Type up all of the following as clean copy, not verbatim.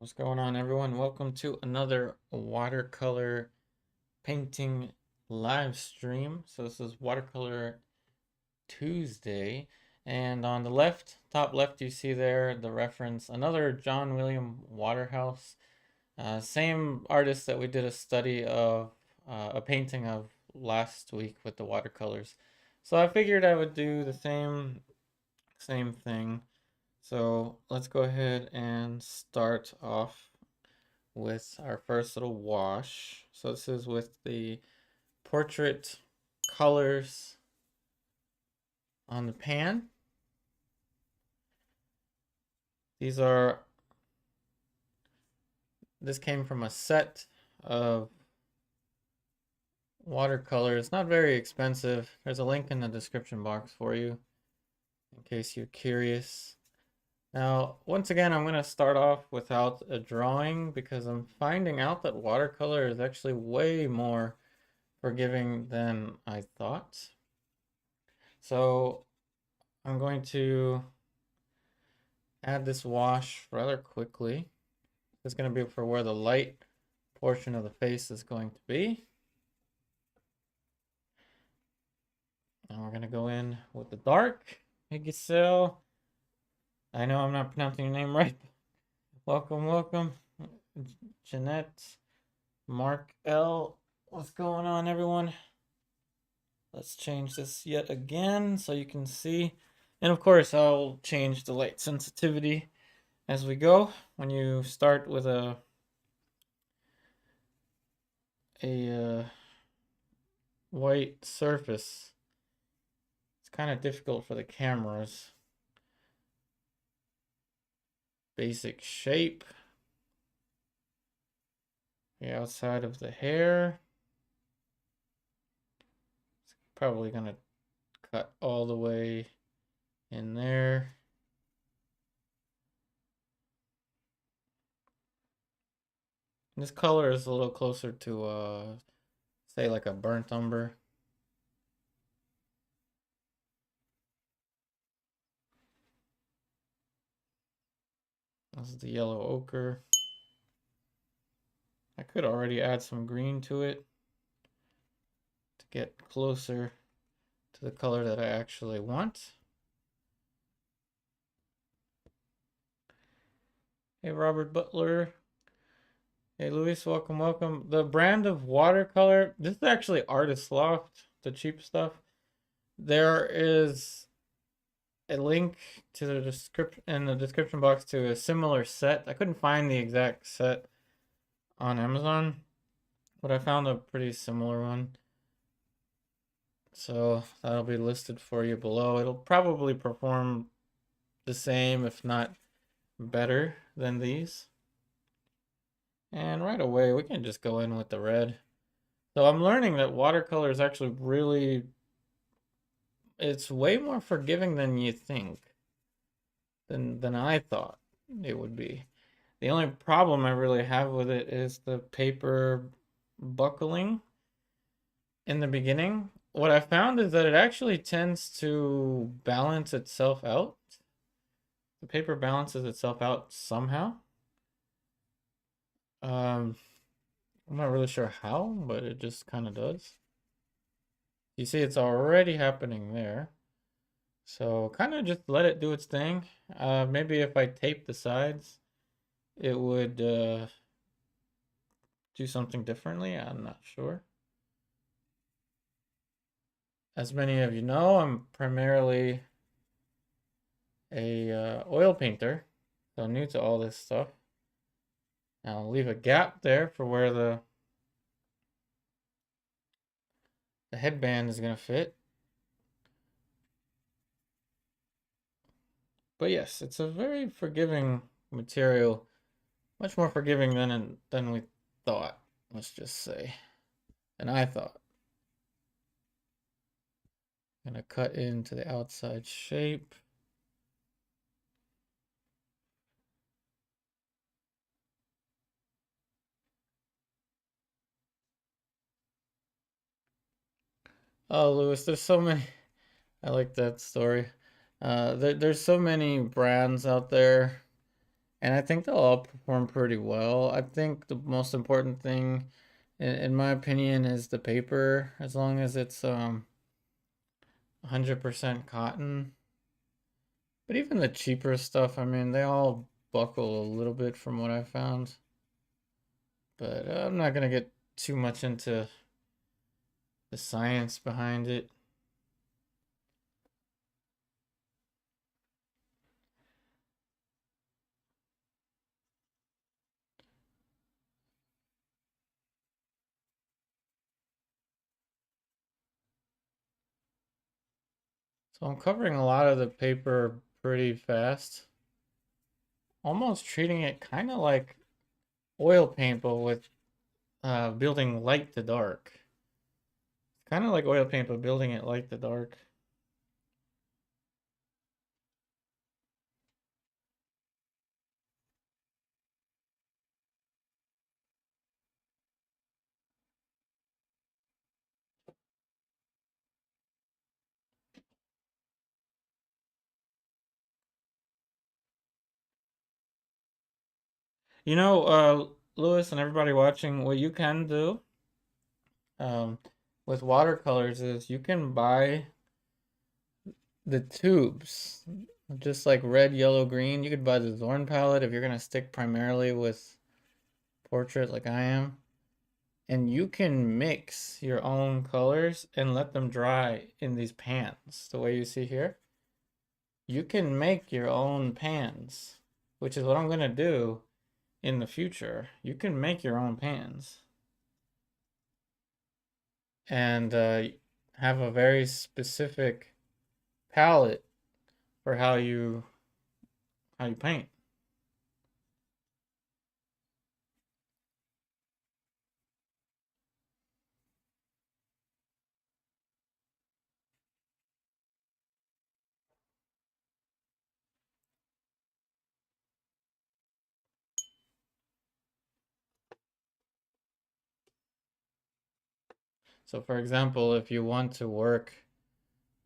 What's going on, everyone? Welcome to another watercolor painting live stream. So this is Watercolor Tuesday, and on the left, top left, you see there the reference, another John William Waterhouse, same artist that we did a study of, a painting of last week with the watercolors. So I figured I would do the same thing. So let's go ahead and start off with our first little wash. So this is with the portrait colors on the pan. This came from a set of watercolors. Not very expensive. There's a link in the description box for you in case you're curious. Now, once again, I'm going to start off without a drawing because I'm finding out that watercolor is actually way more forgiving than I thought. So I'm going to add this wash rather quickly. It's going to be for where the light portion of the face is going to be. And we're going to go in with the dark. Hey, Giselle. I know I'm not pronouncing your name right. Welcome, welcome. Jeanette, Mark L. What's going on, everyone? Let's change this yet again so you can see. And of course, I'll change the light sensitivity as we go. When you start with a white surface, it's kind of difficult for the camera's basic shape. The outside of the hair. It's probably gonna cut all the way in there. This color is a little closer to say like a burnt umber. This is the yellow ochre. I could already add some green to it to get closer to the color that I actually want. Hey, Robert Butler. Hey, Luis, welcome, welcome. The brand of watercolor, this is actually Artist Loft, the cheap stuff. There is a link to the description in the description box to a similar set. I couldn't find the exact set on Amazon, but I found a pretty similar one. So that'll be listed for you below. It'll probably perform the same, if not better than these. And right away, we can just go in with the red. So I'm learning that watercolor is actually really, it's way more forgiving than you think, than I thought it would be. The only problem I really have with it is the paper buckling in the beginning. What I found is that it actually tends to balance itself out. The paper balances itself out somehow. I'm not really sure how, but it just kind of does. You see it's already happening there. So kind of just let it do its thing. Maybe if I tape the sides, it would do something differently. I'm not sure. As many of you know, I'm primarily a oil painter, so new to all this stuff. Now I'll leave a gap there for where the headband is going to fit. But yes, it's a very forgiving material, much more forgiving than we thought, let's just say, than I thought. I'm going to cut into the outside shape. Oh, Lewis, there's so many. I like that story. There's so many brands out there and I think they'll all perform pretty well. I think the most important thing, in my opinion, is the paper. As long as it's 100% cotton. But even the cheaper stuff, I mean, they all buckle a little bit from what I found. But I'm not gonna get too much into the science behind it. So I'm covering a lot of the paper pretty fast. Almost treating it kind of like oil paint, but with building light to dark. Kind of like oil paint, but building it light to dark. You know, Lewis and everybody watching, what you can do um, with watercolors is you can buy the tubes, just like red, yellow, green. You could buy the Zorn palette if you're gonna stick primarily with portrait like I am. And you can mix your own colors and let them dry in these pans, the way you see here. You can make your own pans, which is what I'm gonna do in the future. You can make your own pans and have a very specific palette for how you paint. So for example, if you want to work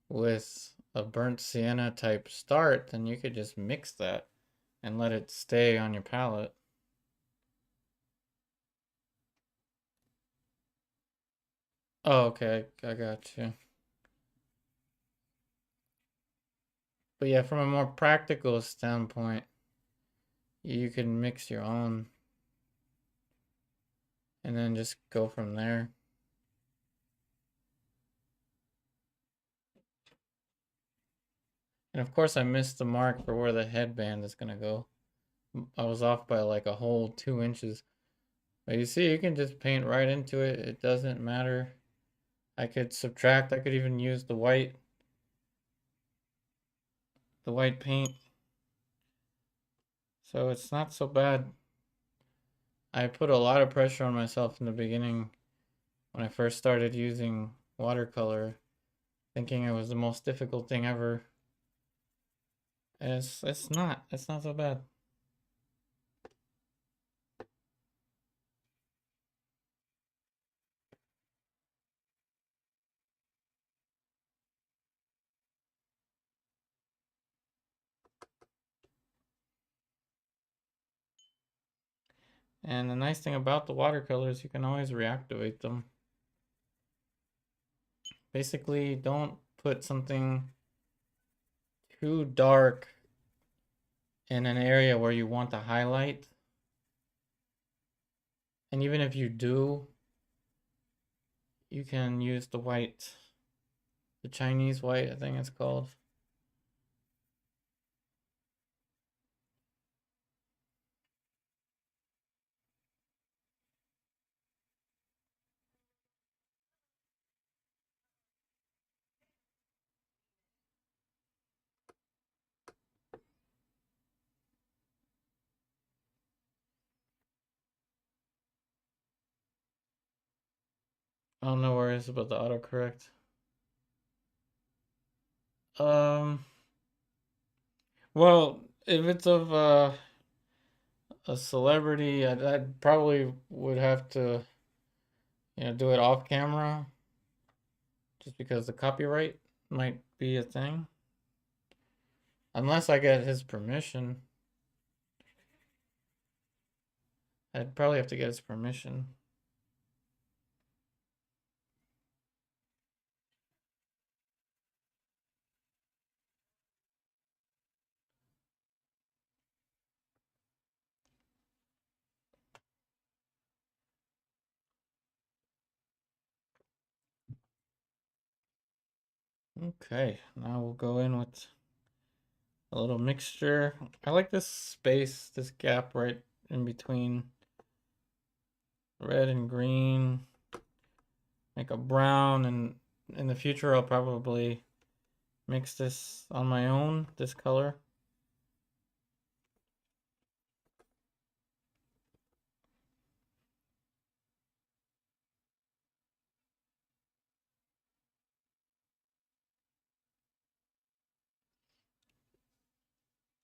with a burnt sienna type start, then you could just mix that and let it stay on your palette. Oh, okay, I got you. But yeah, from a more practical standpoint, you can mix your own and then just go from there. And of course, I missed the mark for where the headband is gonna go. I was off by like a whole 2 inches. But you see, you can just paint right into it. It doesn't matter. I could subtract. I could even use the white paint. So it's not so bad. I put a lot of pressure on myself in the beginning when I first started using watercolor, thinking it was the most difficult thing ever. And it's not. It's not so bad. And the nice thing about the watercolors, you can always reactivate them. Basically, don't put something too dark in an area where you want to highlight. And even if you do, you can use the white, the Chinese white, I think it's called. Oh, no worries about the autocorrect. Um, well, if it's of a celebrity, I'd probably would have to, do it off camera, just because the copyright might be a thing. Unless I get his permission. I'd probably have to get his permission. Okay, now we'll go in with a little mixture. I like this space, this gap right in between red and green. Make a brown, and in the future I'll probably mix this on my own, this color.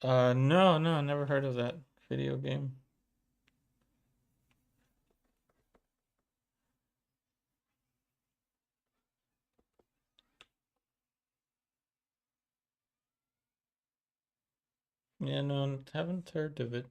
No, never heard of that video game. Yeah, no, haven't heard of it.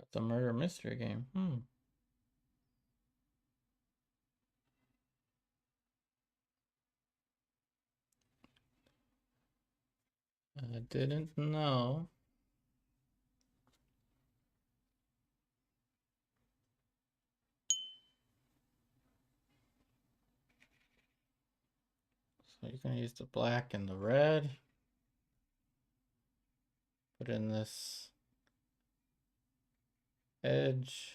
It's a murder mystery game. I didn't know. So you're gonna use the black and the red. Put in this edge.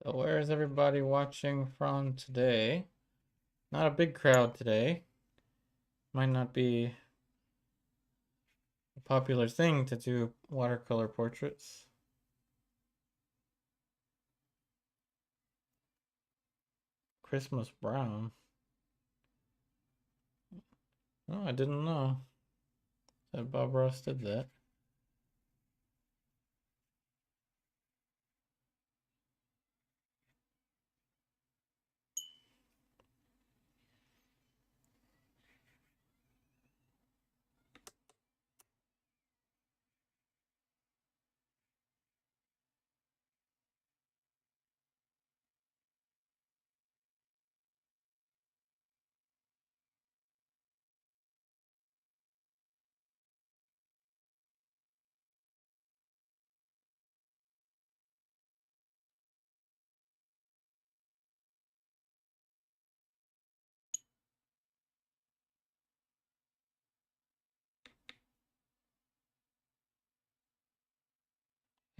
So where is everybody watching from today? Not a big crowd today. Might not be a popular thing to do watercolor portraits. Christmas brown. Oh, I didn't know that Bob Ross did that.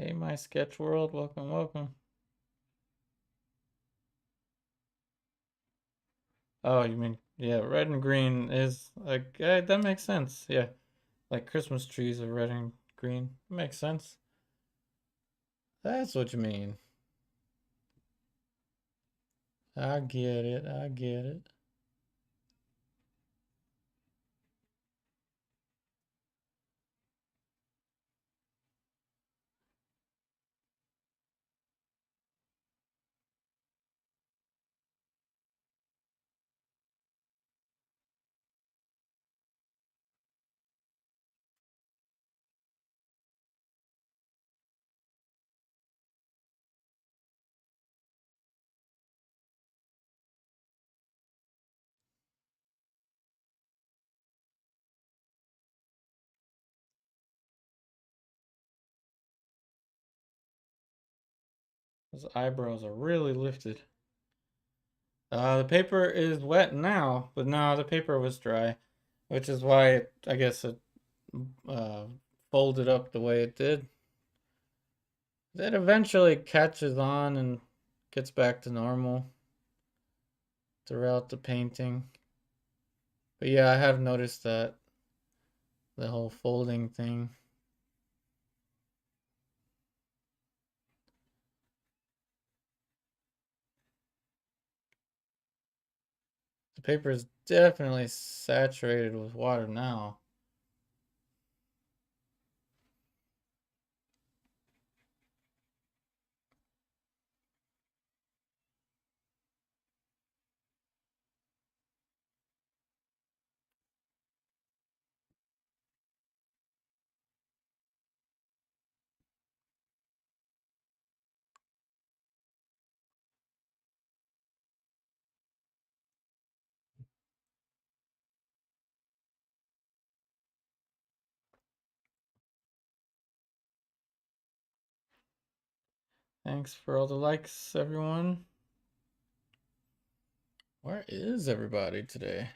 Hey, my sketch world, welcome, welcome. Oh, you mean, yeah, red and green is like, that makes sense. Yeah, like Christmas trees are red and green. Makes sense. That's what you mean. I get it, I get it. His eyebrows are really lifted. The paper is wet now, but no, the paper was dry, which is why I guess it uh, folded up the way it did. It eventually catches on and gets back to normal throughout the painting. But yeah, I have noticed that the whole folding thing. The paper is definitely saturated with water now. Thanks for all the likes, everyone. Where is everybody today?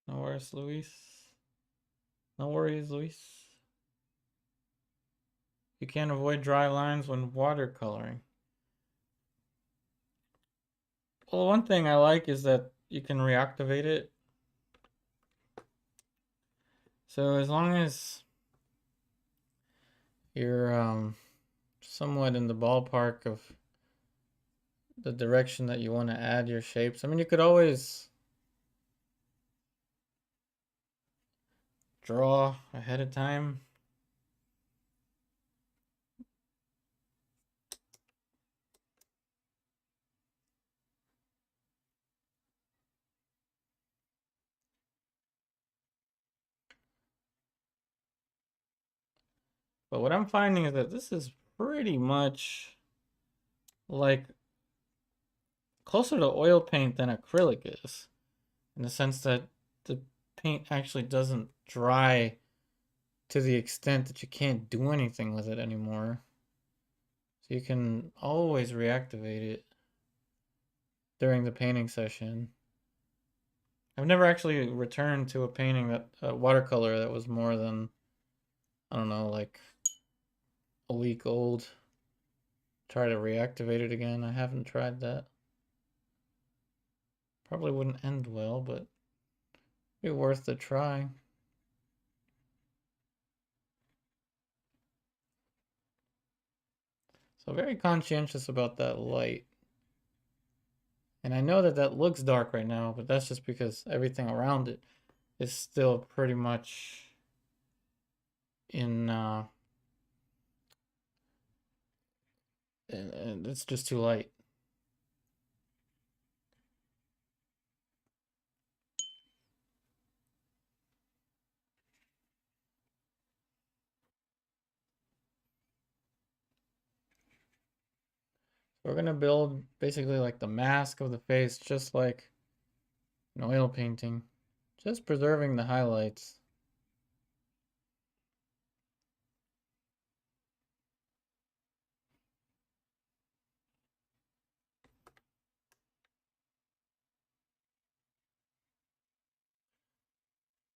No worries, Luis. No worries, Luis. You can't avoid dry lines when watercoloring. Well, one thing I like is that you can reactivate it. So as long as you're somewhat in the ballpark of the direction that you want to add your shapes. I mean, you could always draw ahead of time. But what I'm finding is that this is pretty much like closer to oil paint than acrylic is, in the sense that the paint actually doesn't dry to the extent that you can't do anything with it anymore. So you can always reactivate it during the painting session. I've never actually returned to a painting that watercolor that was more than, I don't know, like a week old. Try to reactivate it again. I haven't tried that. Probably wouldn't end well, but be worth a try. So very conscientious about that light. And I know that that looks dark right now, but that's just because everything around it is still pretty much in, it's just too light. We're gonna build basically like the mask of the face, just like an oil painting, just preserving the highlights.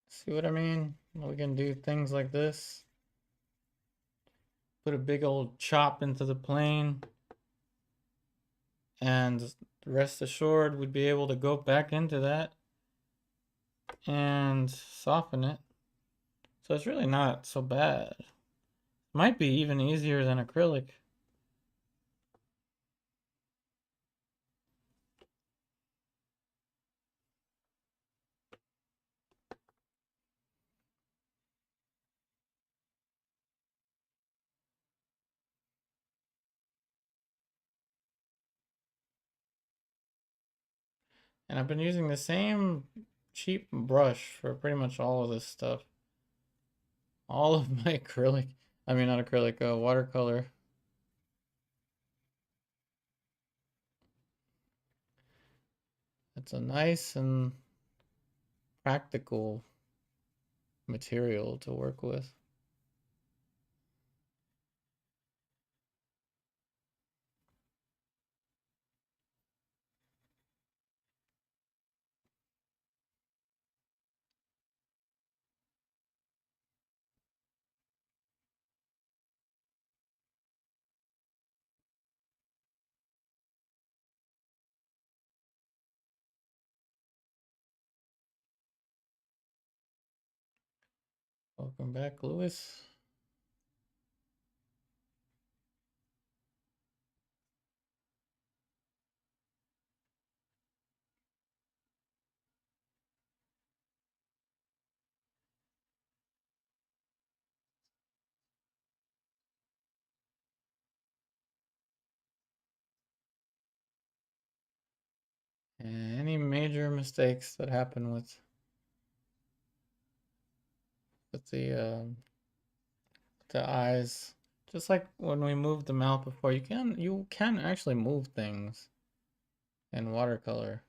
See what I mean? We can do things like this. Put a big old chop into the plane, and rest assured we'd be able to go back into that and soften it. So it's really not so bad. Might be even easier than acrylic. And I've been using the same cheap brush for pretty much all of this stuff. All of my acrylic, I mean not acrylic, watercolor It's a nice and practical material to work with. Welcome back, Lewis. And any major mistakes that happen with the eyes, just like when we moved them out before, you can actually move things in watercolor.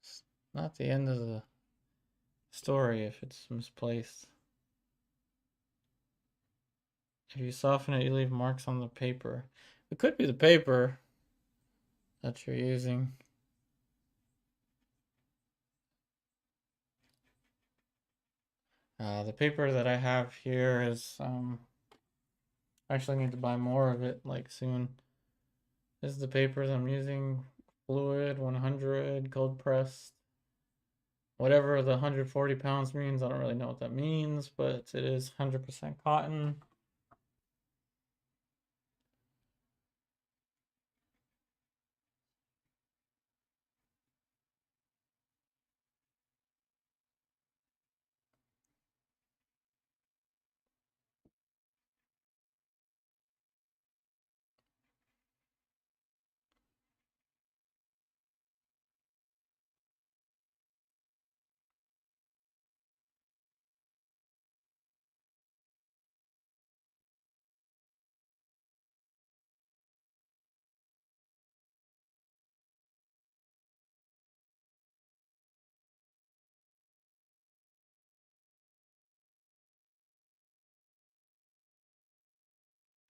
It's not the end of the story if it's misplaced. If you soften it, you leave marks on the paper. It could be the paper that you're using. The paper that I have here is I actually need to buy more of it like soon. This is the papers I'm using. Fluid 100 cold pressed. Whatever the 140 pounds means, I don't really know what that means, but it is 100% cotton.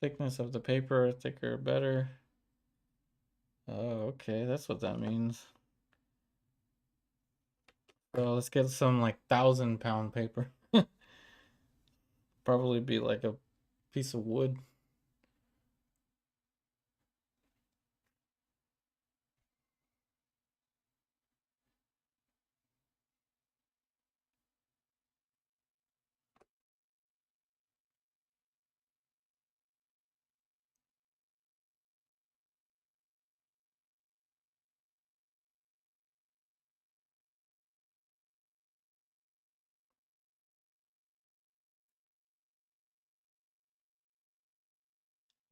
Thickness of the paper, thicker, better. Oh, okay, that's what that means. So let's get some like 1,000-pound paper. Probably be like a piece of wood.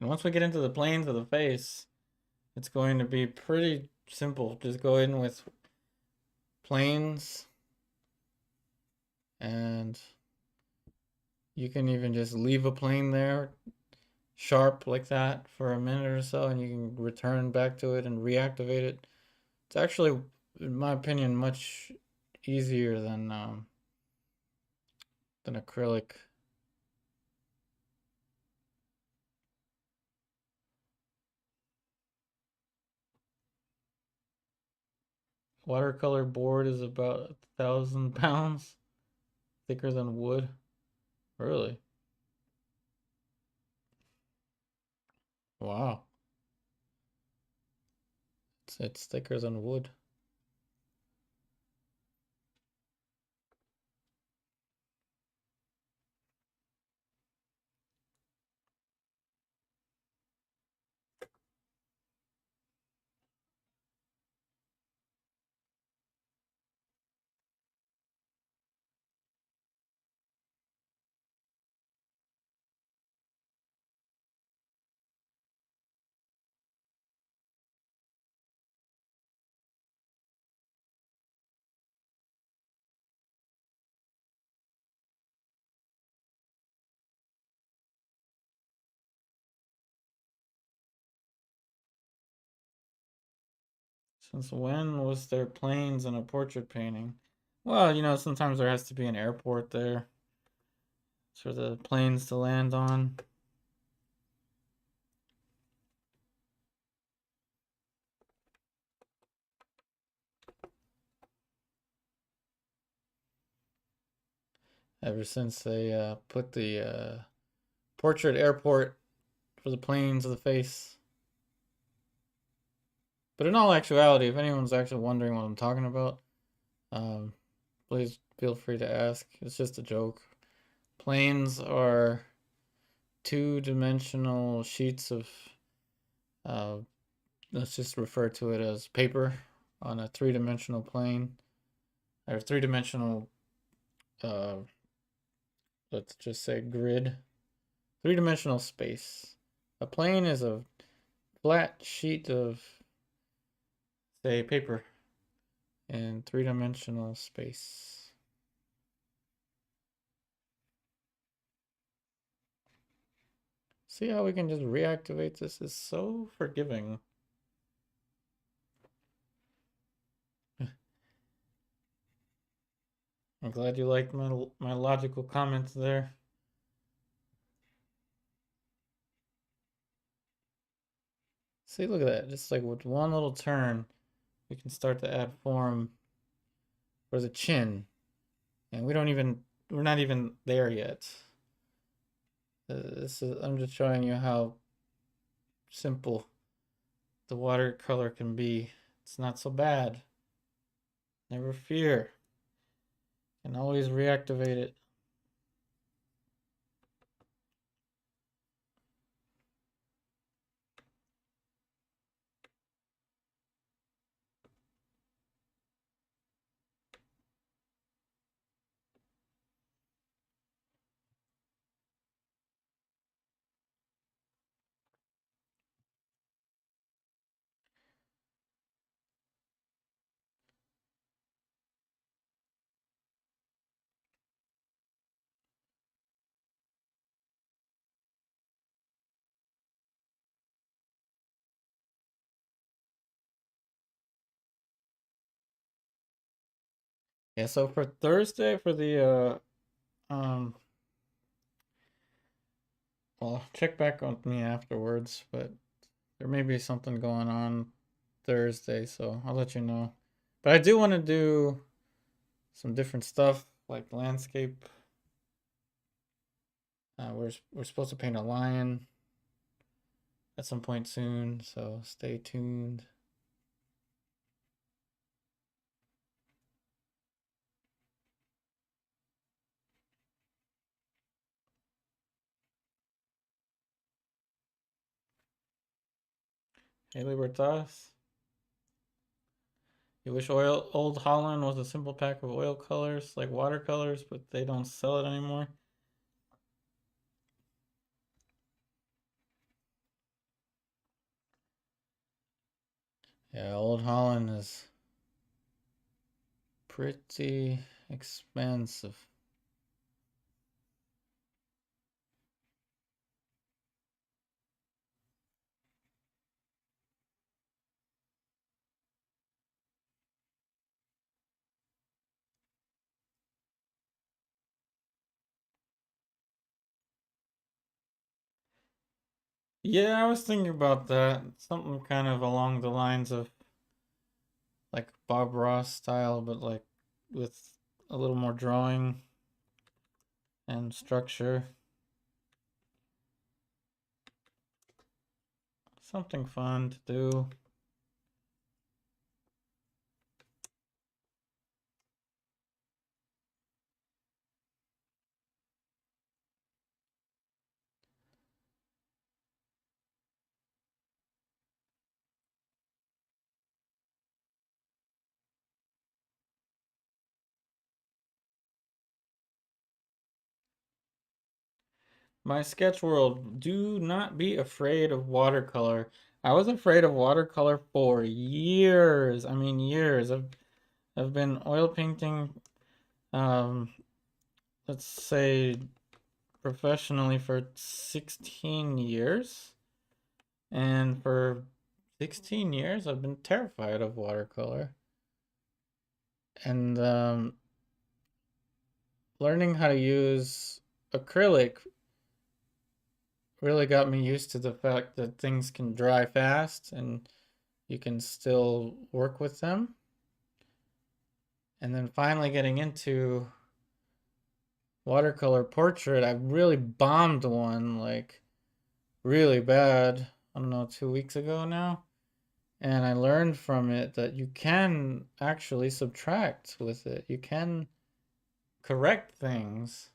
And once we get into the planes of the face, it's going to be pretty simple. Just go in with planes, and you can even just leave a plane there sharp like that for a minute or so, and you can return back to it and reactivate it. It's actually, in my opinion, much easier than acrylic. Watercolor board is about 1,000 pounds, thicker than wood. Really? Wow. It's thicker than wood. Since when was there planes in a portrait painting? Well, sometimes there has to be an airport there for the planes to land on. Ever since they put the portrait airport for the planes of the face. But in all actuality, if anyone's actually wondering what I'm talking about, um, please feel free to ask. It's just a joke. Planes are two-dimensional sheets of, uh, let's just refer to it as paper on a three-dimensional plane, or three-dimensional, uh, let's just say grid, three-dimensional space. A plane is a flat sheet of, say, paper in three-dimensional space. See how we can just reactivate this? It's so forgiving. I'm glad you liked my logical comments there. See, look at that. Just like with one little turn, we can start to add form for the chin. And we're not even there yet. I'm just showing you how simple the watercolor can be. It's not so bad. Never fear. Can always reactivate it. Yeah, so for Thursday for the well, check back on me afterwards, but there may be something going on Thursday, so I'll let you know. But I do want to do some different stuff like landscape. We're supposed to paint a lion at some point soon, so stay tuned. Hey, Libertas. You wish Old Holland was a simple pack of oil colors like watercolors, but they don't sell it anymore. Yeah, Old Holland is pretty expensive. Yeah, I was thinking about that. Something kind of along the lines of like Bob Ross style, but like with a little more drawing and structure. Something fun to do. My sketch world, do not be afraid of watercolor. I was afraid of watercolor for years. I mean years. I've been oil painting um let's say professionally for 16 years. And for 16 years I've been terrified of watercolor. And learning how to use acrylic really got me used to the fact that things can dry fast and you can still work with them. And then finally getting into watercolor portrait, I really bombed one like really bad, I don't know, 2 weeks ago now. And I learned from it that you can actually subtract with it. You can correct things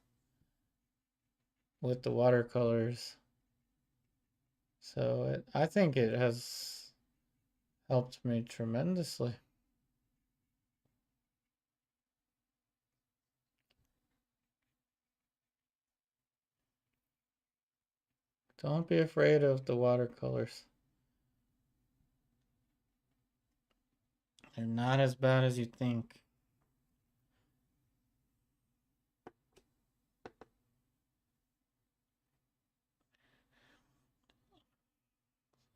with the watercolors. So I think it has helped me tremendously. Don't be afraid of the watercolors. They're not as bad as you think.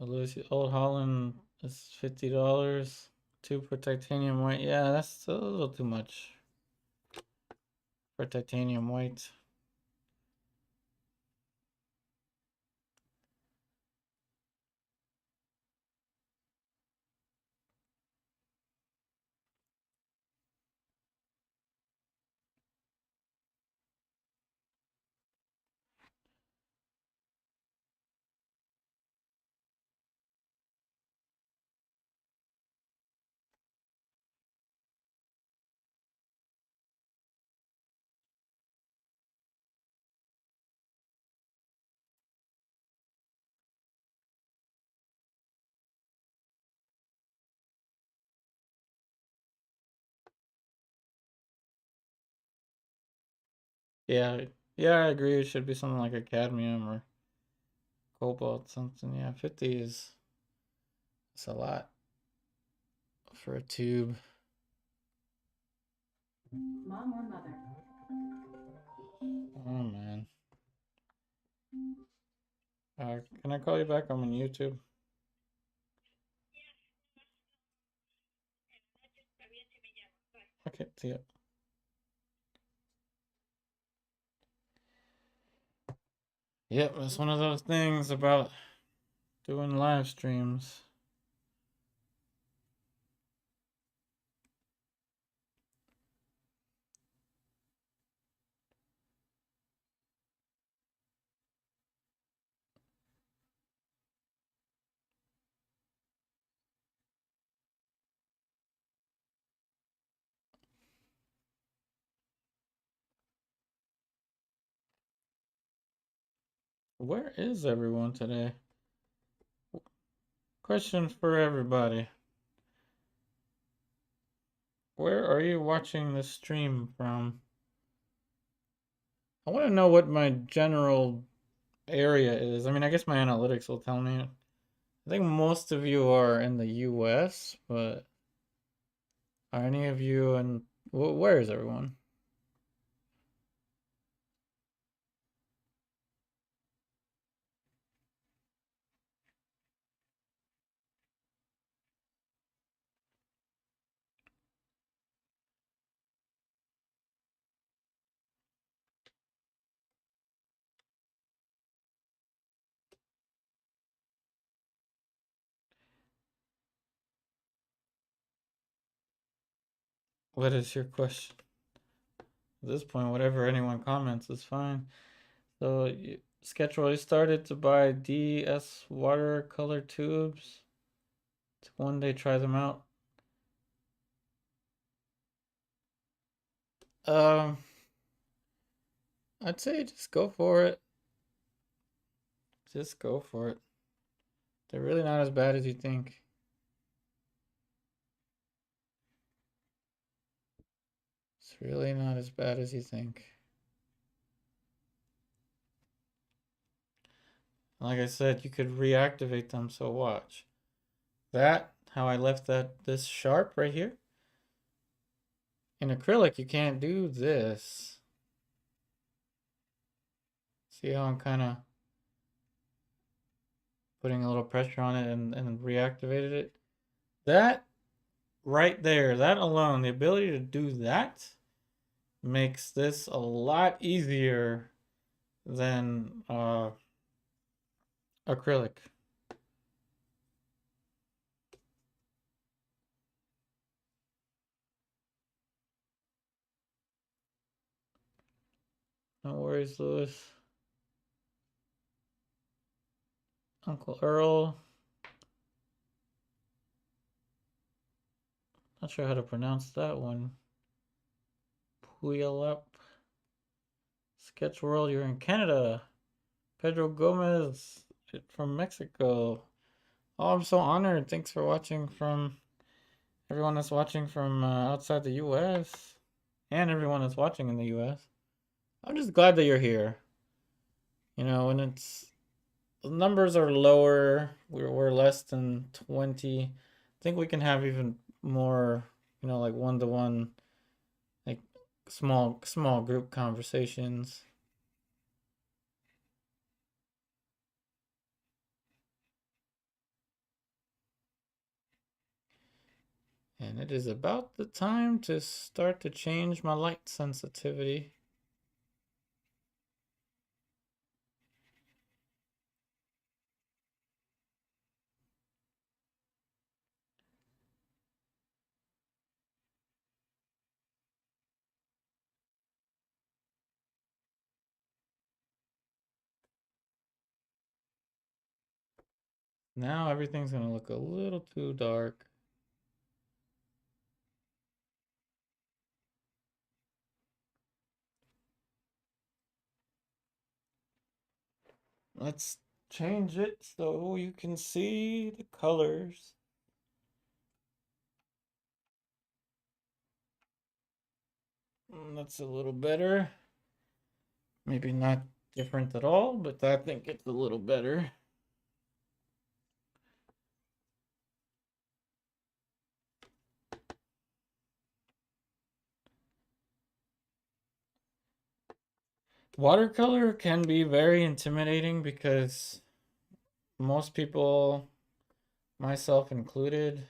Lucy Old Holland is $50. Two for titanium white. Yeah, that's a little too much for titanium white. Yeah, yeah, I agree. It should be something like a cadmium or cobalt something. Yeah, 50 is it's a lot for a tube. Mom or mother? Oh man. Can I call you back? I'm on YouTube. Okay, see ya. Yep, it's one of those things about doing live streams. Where is everyone today? Question for everybody. Where are you watching this stream from? I want to know what my general area is. I mean, I guess my analytics will tell me. I think most of you are in the US, but are any of you in. Where is everyone? What is your question? At this point, whatever anyone comments is fine. So, Sketchroll, you started to buy DS watercolor tubes to one day try them out. Um, I'd say just go for it. Just go for it. They're really not as bad as you think. It's really not as bad as you think. Like I said, you could reactivate them, so watch. That, how I left this sharp right here. In acrylic, you can't do this. See how I'm kind of putting a little pressure on it and reactivated it. That right there, that alone, the ability to do that makes this a lot easier than acrylic. No worries, Lewis. Uncle Earl. Not sure how to pronounce that one. Puyallup. Sketch World, you're in Canada. Pedro Gomez from Mexico. Oh, I'm so honored. Thanks for watching from everyone that's watching from outside the US and everyone that's watching in the US. I'm just glad that you're here. You know, and the numbers are lower. We're less than 20. I think we can have even more, you know, like one-to-one, like small group conversations. And it is about the time to start to change my light sensitivity. Now everything's gonna look a little too dark. Let's change it so you can see the colors. That's a little better. Maybe not different at all, but I think it's a little better. Watercolor can be very intimidating because most people, myself included,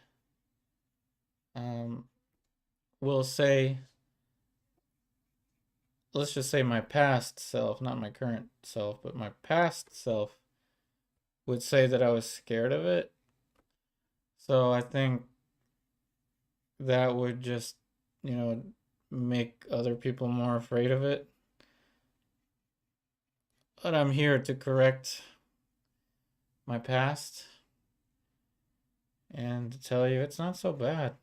um, will say, let's just say my past self, not my current self, but my past self would say that I was scared of it. So I think that would just, you know, make other people more afraid of it. But I'm here to correct my past and to tell you it's not so bad.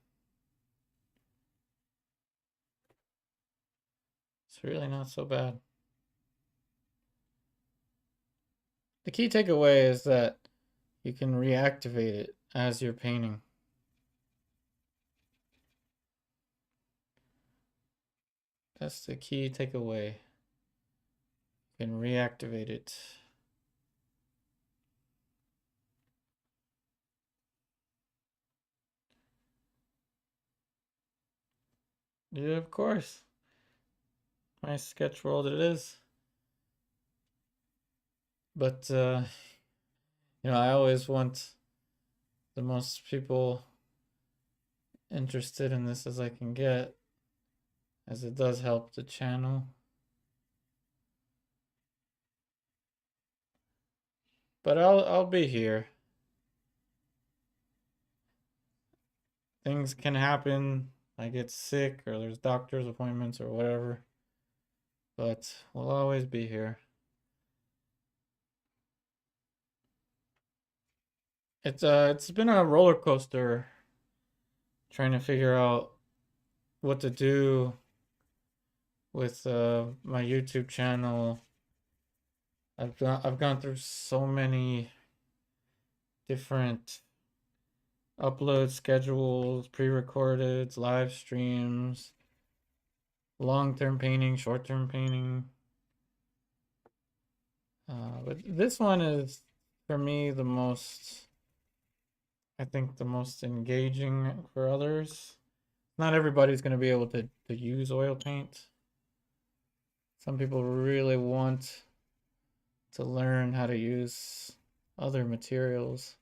It's really not so bad. The key takeaway is that you can reactivate it as you're painting. That's the key takeaway. You can reactivate it. Yeah, of course. My sketch world it is. But, you know, I always want the most people interested in this as I can get, as it does help the channel. But I'll be here. Things can happen. I get sick or there's doctor's appointments or whatever. But we'll always be here. It's been a roller coaster trying to figure out what to do with my YouTube channel. I've gone through so many different upload schedules, pre-recorded, live streams, long-term painting, short-term painting. But this one is for me the most, I think the most engaging for others. Not everybody's going to be able to use oil paint. Some people really want to learn how to use other materials.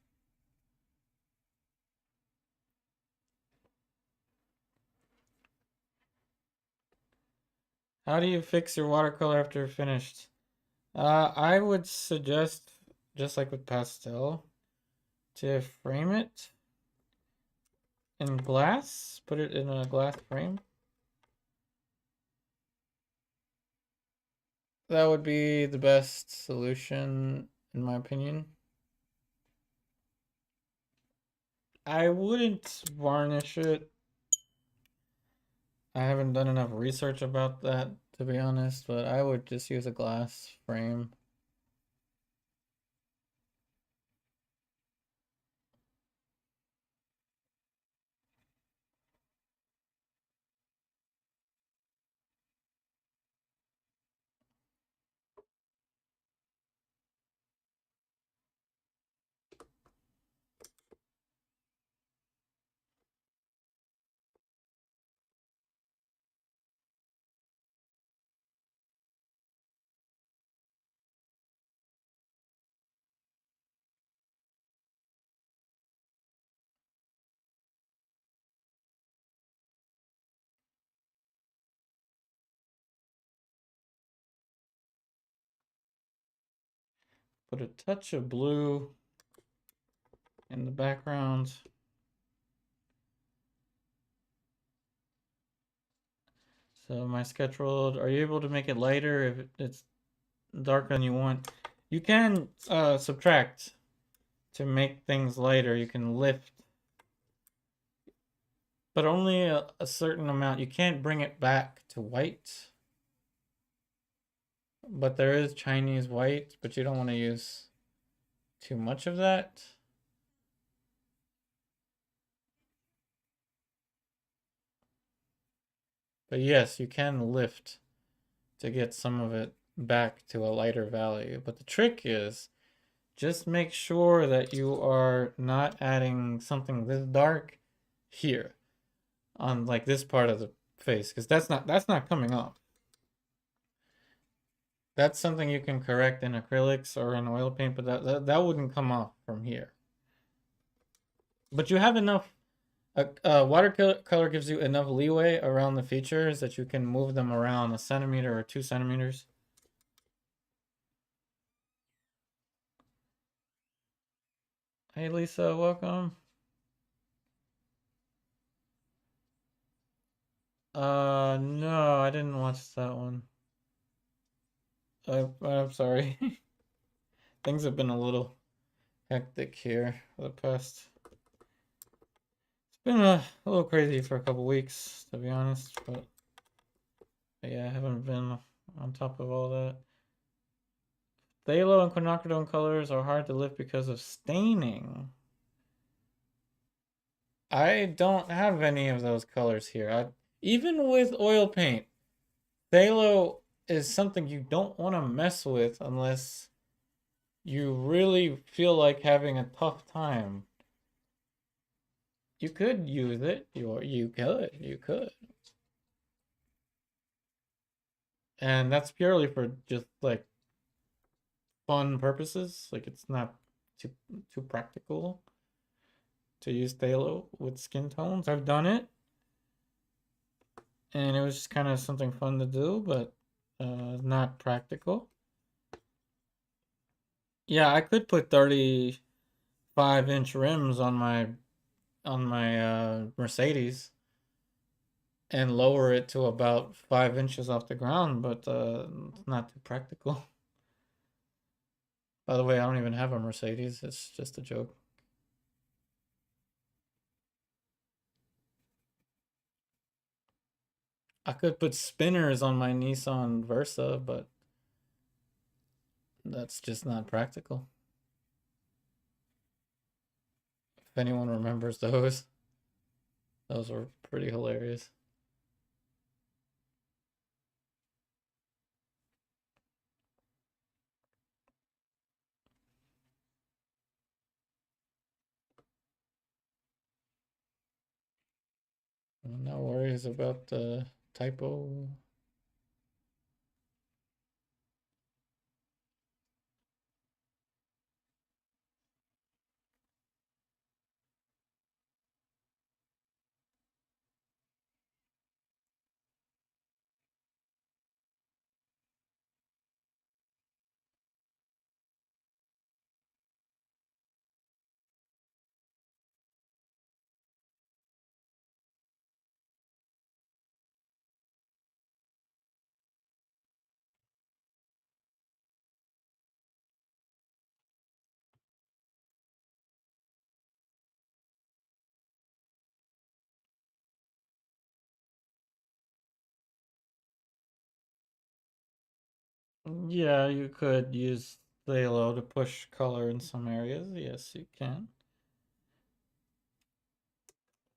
How do you fix your watercolor after you're finished? I would suggest, just like with pastel, to frame it in glass. Put it in a glass frame. That would be the best solution, in my opinion. I wouldn't varnish it. I haven't done enough research about that, to be honest, but I would just use a glass frame. Put a touch of blue in the background. So my sketch rolled. Are you able to make it lighter if it's darker than you want? You can subtract to make things lighter. You can lift, but only a certain amount. You can't bring it back to white. But there is Chinese white, but you don't want to use too much of that. But yes, you can lift to get some of it back to a lighter value. But the trick is just make sure that you are not adding something this dark here on like this part of the face, because that's not coming off. That's something you can correct in acrylics or in oil paint, but that wouldn't come off from here. But you have enough. Watercolor gives you enough leeway around the features that you can move them around a centimeter or 2 centimeters. Hey Lisa, welcome. No, I didn't watch that one. I'm sorry. Things have been a little hectic here for the past. It's been a little crazy for a couple weeks, to be honest, but yeah, I haven't been on top of all that. Phthalo and quinacridone colors are hard to lift because of staining. I don't have any of those colors here. Even with oil paint, phthalo is something you don't want to mess with unless you really feel like having a tough time. You could use it. You could. And that's purely for just like fun purposes. Like it's not too practical to use phthalo with skin tones. I've done it, and it was just kind of something fun to do, but not practical. Yeah, I could put 35-inch rims on my Mercedes and lower it to about 5 inches off the ground, but it's not too practical. By the way, I don't even have a Mercedes. It's just a joke. I could put spinners on my Nissan Versa, but that's just not practical. If anyone remembers those were pretty hilarious. No worries about the typo. Yeah, you could use Phthalo to push color in some areas. Yes, you can.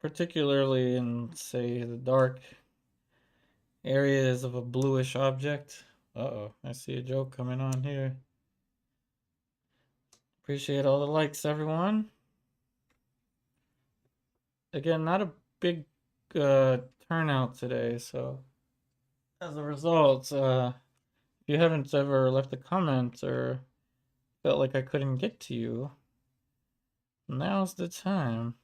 Particularly in, say, the dark areas of a bluish object. Uh-oh, I see a joke coming on here. Appreciate all the likes, everyone. Again, not a big turnout today, so as a result, if you haven't ever left a comment or felt like I couldn't get to you, now's the time.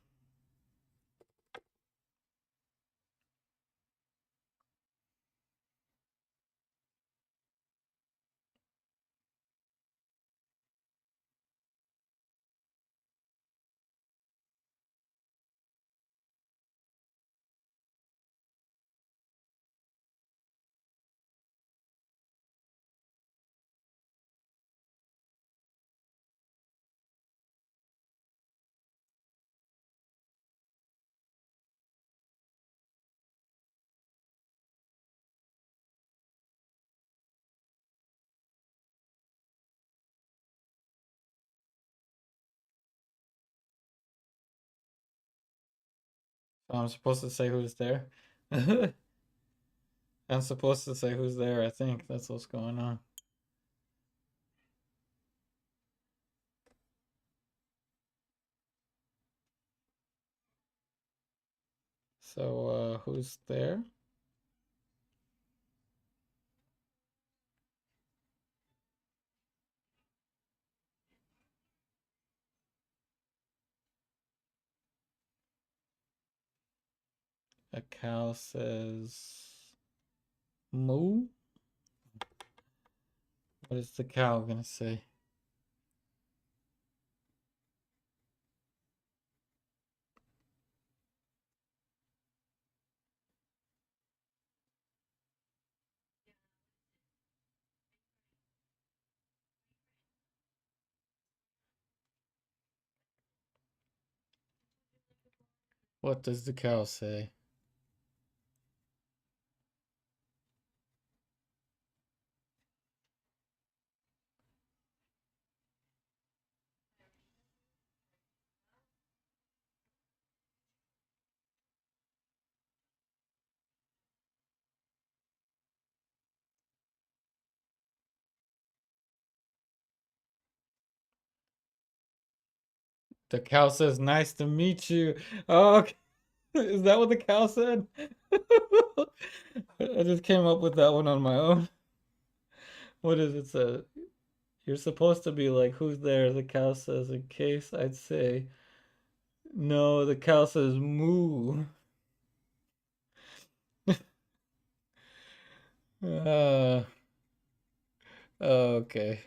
So I'm supposed to say who's there. I'm supposed to say who's there, I think. That's what's going on. So, who's there? A cow says moo. What is the cow gonna say? What does the cow say? The cow says, "Nice to meet you." Oh, okay. Is that what the cow said? I just came up with that one on my own. What does it say? You're supposed to be like, "Who's there?" The cow says, "In case," I'd say, "No." The cow says, "Moo." Uh, okay.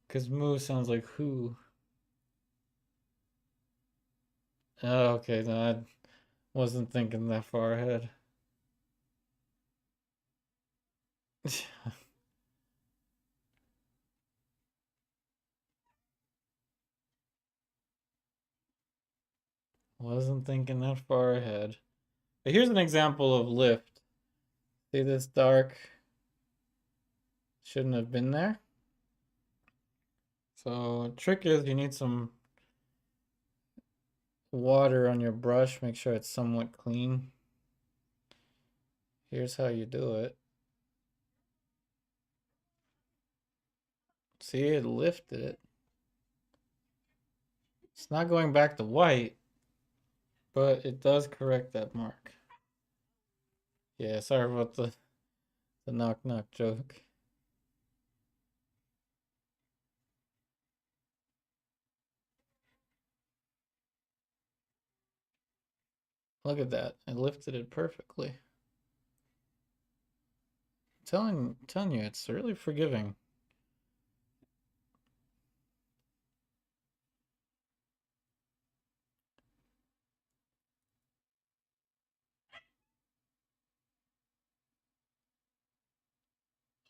Because moo sounds like who. Oh, okay. No, I wasn't thinking that far ahead. Wasn't thinking that far ahead. But here's an example of lift. See this dark? Shouldn't have been there. So trick is you need some water on your brush. Make sure it's somewhat clean. Here's how you do it. See, it lifted it. It's not going back to white, but it does correct that mark. Yeah, sorry about the knock knock joke. Look at that. It lifted it perfectly. Telling you, it's really forgiving.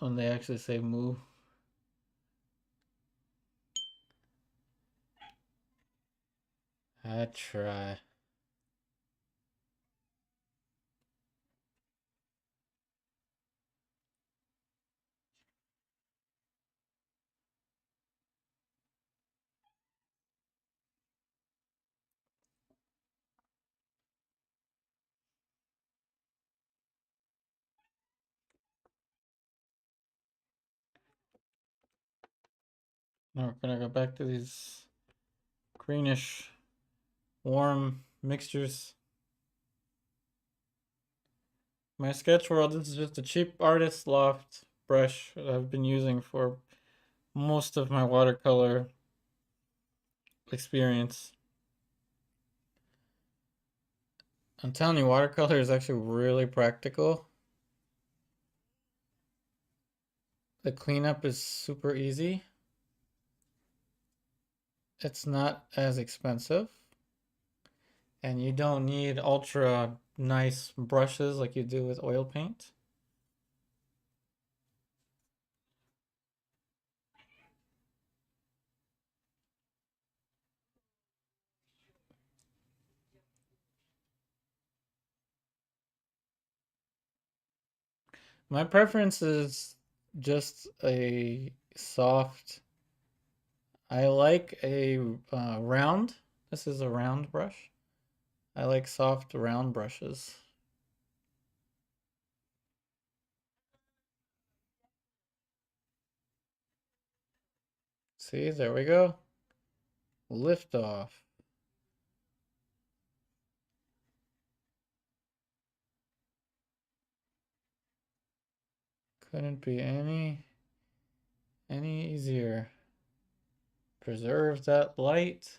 when they actually say moo. I try. Now we're gonna go back to these greenish, warm mixtures. My sketch world, this is just a cheap artist loft brush that I've been using for most of my watercolor experience. I'm telling you, watercolor is actually really practical. The cleanup is super easy. It's not as expensive. And you don't need ultra nice brushes like you do with oil paint. My preference is just a soft. I like a round. This is a round brush. I like soft round brushes. See, there we go. Lift off. Couldn't be any easier. Preserve that light.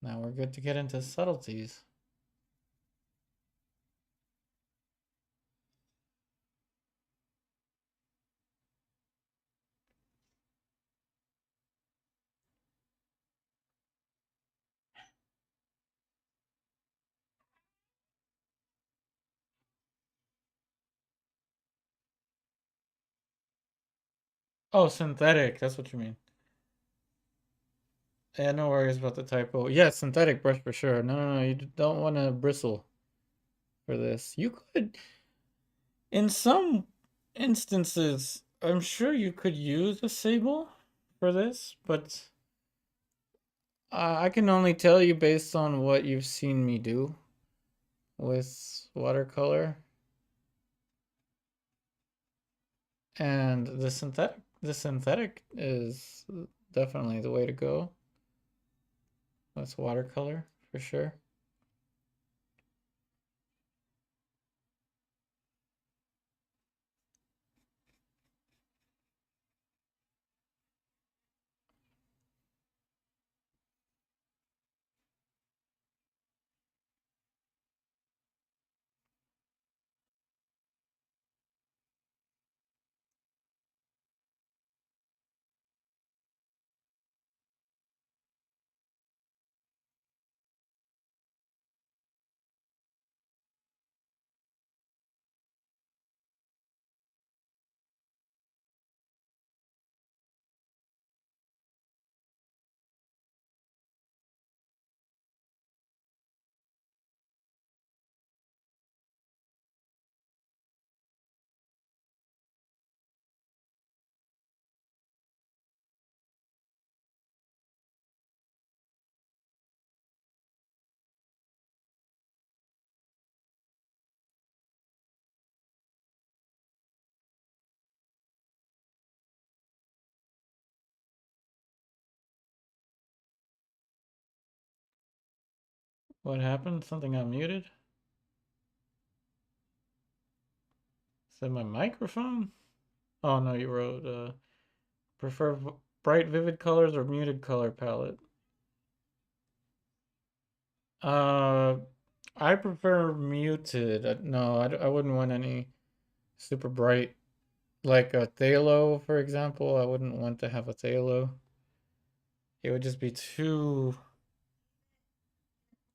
Now we're good to get into subtleties. Oh, synthetic. That's what you mean. Yeah, no worries about the typo. Yeah, synthetic brush for sure. No, you don't want to bristle for this. You could, in some instances, I'm sure you could use a sable for this, but I can only tell you based on what you've seen me do with watercolor. And the synthetic is definitely the way to go. That's watercolor for sure. What happened? Something got muted? Is that my microphone? Oh no, you wrote prefer bright vivid colors or muted color palette. Uh, I prefer muted. No, I wouldn't want any super bright, like a phthalo, for example. I wouldn't want to have a phthalo. It would just be too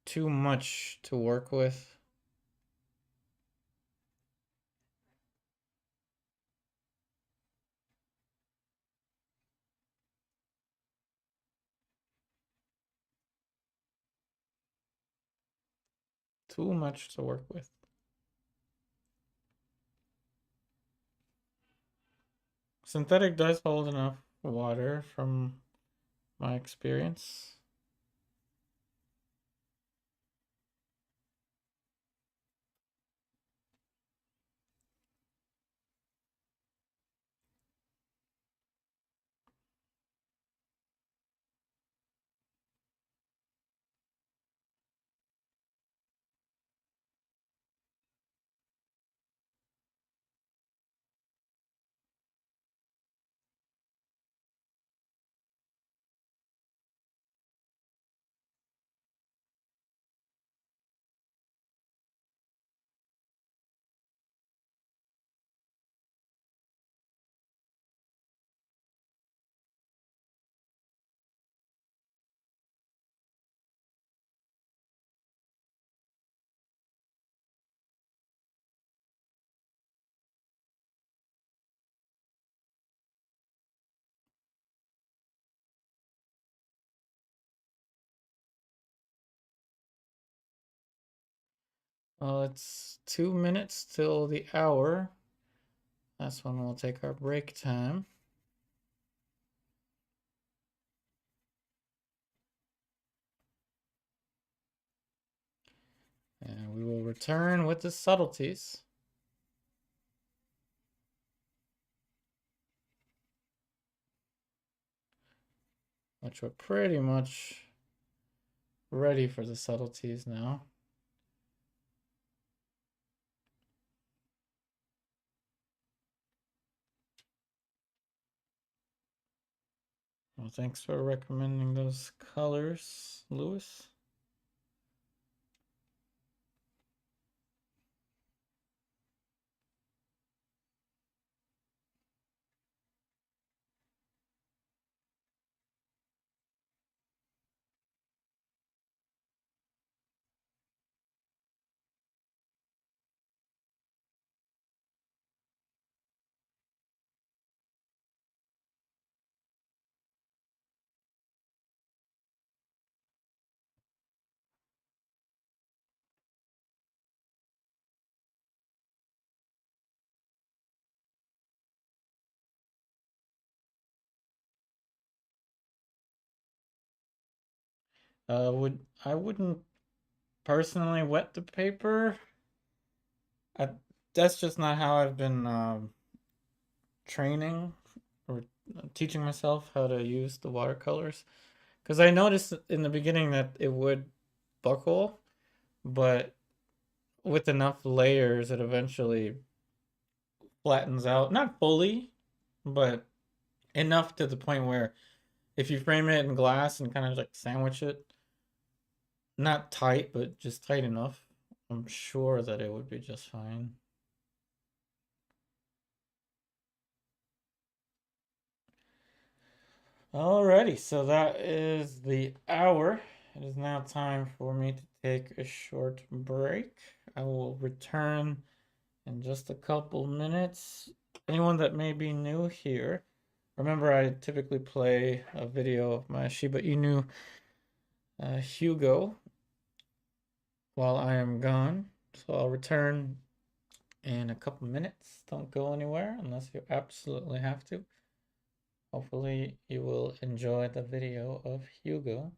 too much to work with. Too much to work with. Synthetic does hold enough water from my experience. Well, it's 2 minutes till the hour. That's when we'll take our break time. And we will return with the subtleties. Which we're pretty much ready for the subtleties now. Well, thanks for recommending those colors, Lewis. I wouldn't personally wet the paper. I, that's just not how I've been training or teaching myself how to use the watercolors. Because I noticed in the beginning that it would buckle, but with enough layers, it eventually flattens out. Not fully, but enough to the point where if you frame it in glass and kind of like sandwich it, not tight, but just tight enough, I'm sure that it would be just fine. Alrighty, so that is the hour. It is now time for me to take a short break. I will return in just a couple minutes. Anyone that may be new here, remember I typically play a video of my Shiba Inu Hugo while I am gone. So I'll return in a couple minutes. Don't go anywhere unless you absolutely have to. Hopefully you will enjoy the video of Hugo.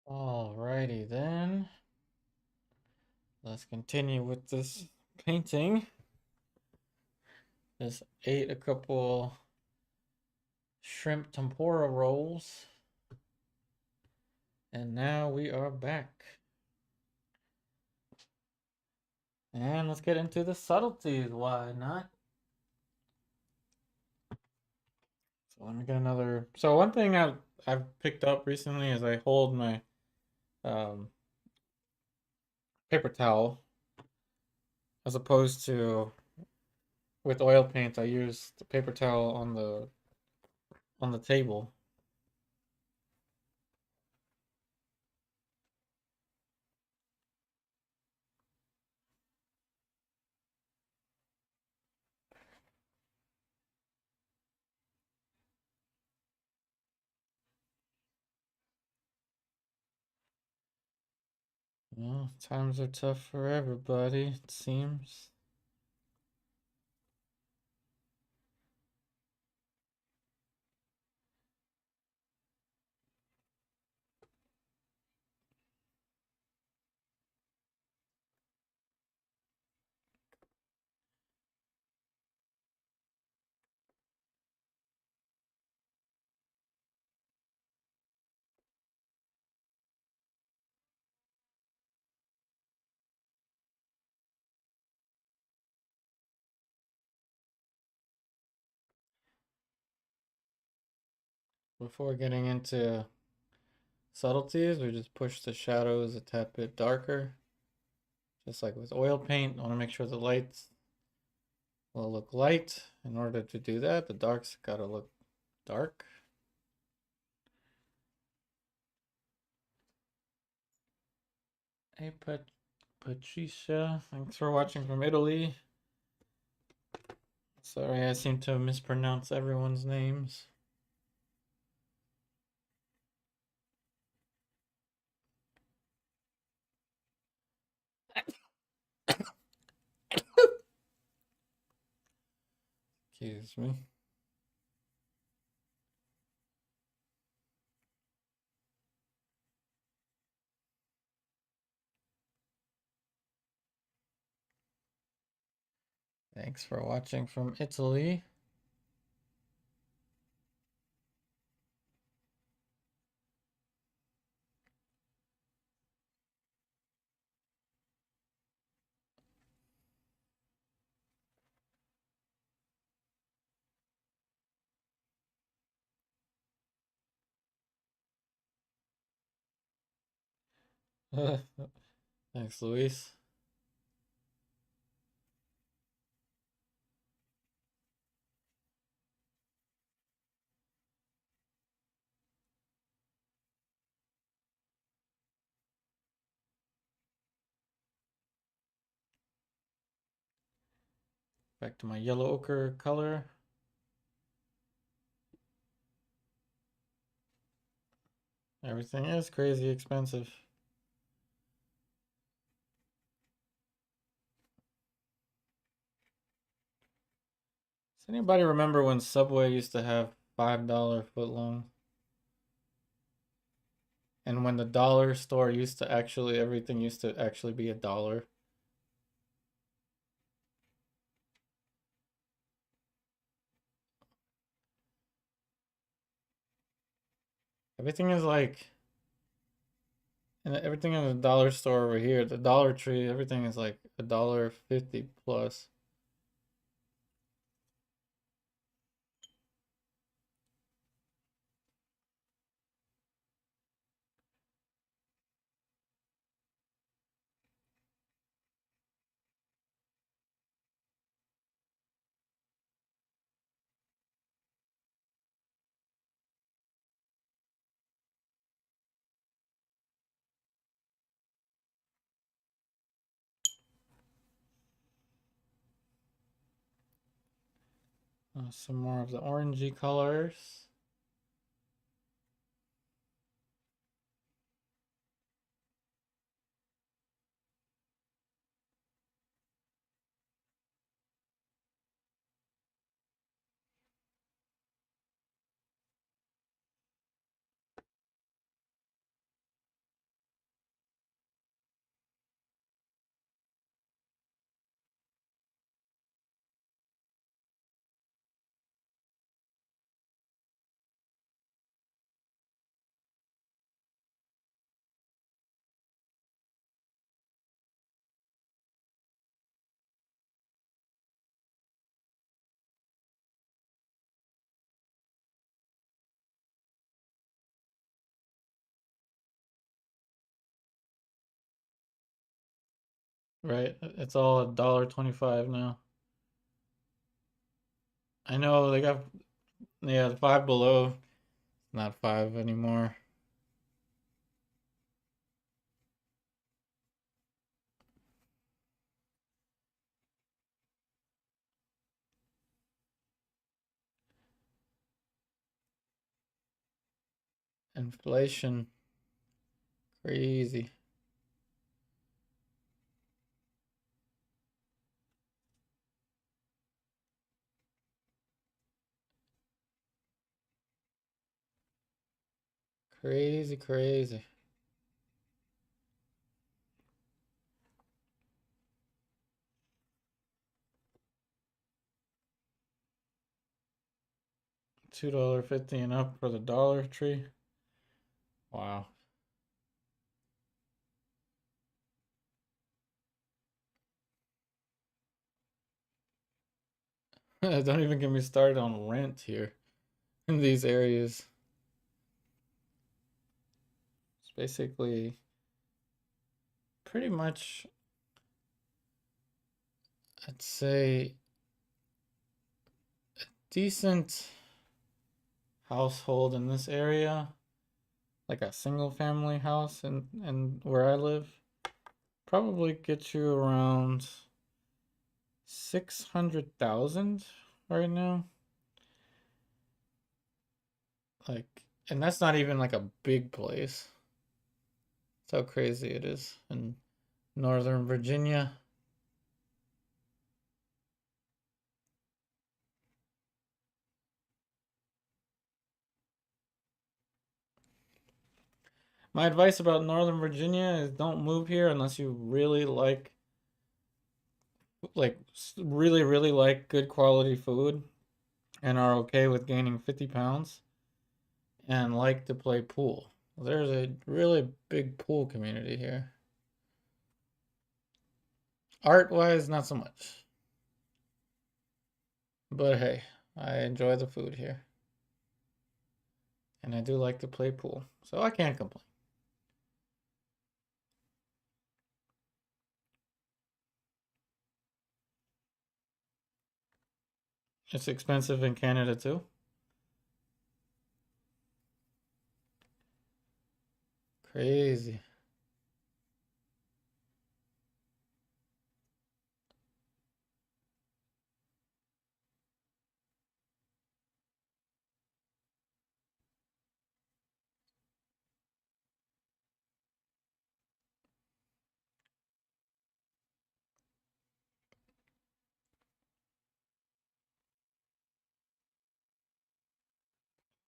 Alrighty then. Let's continue with this painting. Just ate a couple shrimp tempura rolls. And now we are back. And let's get into the subtleties. Why not? So let me get another. So one thing I've picked up recently is I hold my um, paper towel as opposed to with oil paint. I use the paper towel on the table. Well, times are tough for everybody, it seems. Before getting into subtleties, we just push the shadows a tad bit darker. Just like with oil paint, I want to make sure the lights will look light. In order to do that, the dark's gotta look dark. Hey, Patricia, thanks for watching from Italy. Sorry, I seem to mispronounce everyone's names. Excuse me. Thanks for watching from Italy. Thanks, Luis. Back to my yellow ochre color. Everything is crazy expensive. Does anybody remember when Subway used to have $5 footlongs? And when the dollar store used to actually, everything used to actually be $1. Everything is like, and everything in the dollar store over here, the Dollar Tree, everything is like $1.50 plus. Some more of the orangey colors. right? It's all $1.25 now. I know they got, yeah, the Five Below, not five anymore. Inflation, crazy. Crazy, crazy. $2.50 and up for the Dollar Tree. Wow. Don't even get me started on rent here in these areas. It's basically pretty much, I'd say, decent household in this area, like a single family house and where I live, probably get you around 600,000 right now. Like, and that's not even like a big place. That's how crazy it is in Northern Virginia. My advice about Northern Virginia is don't move here unless you really like really like good quality food and are okay with gaining 50 pounds and like to play pool. There's a really big pool community here. Art wise, not so much. But hey, I enjoy the food here. And I do like to play pool. So I can't complain. It's expensive in Canada too. Crazy.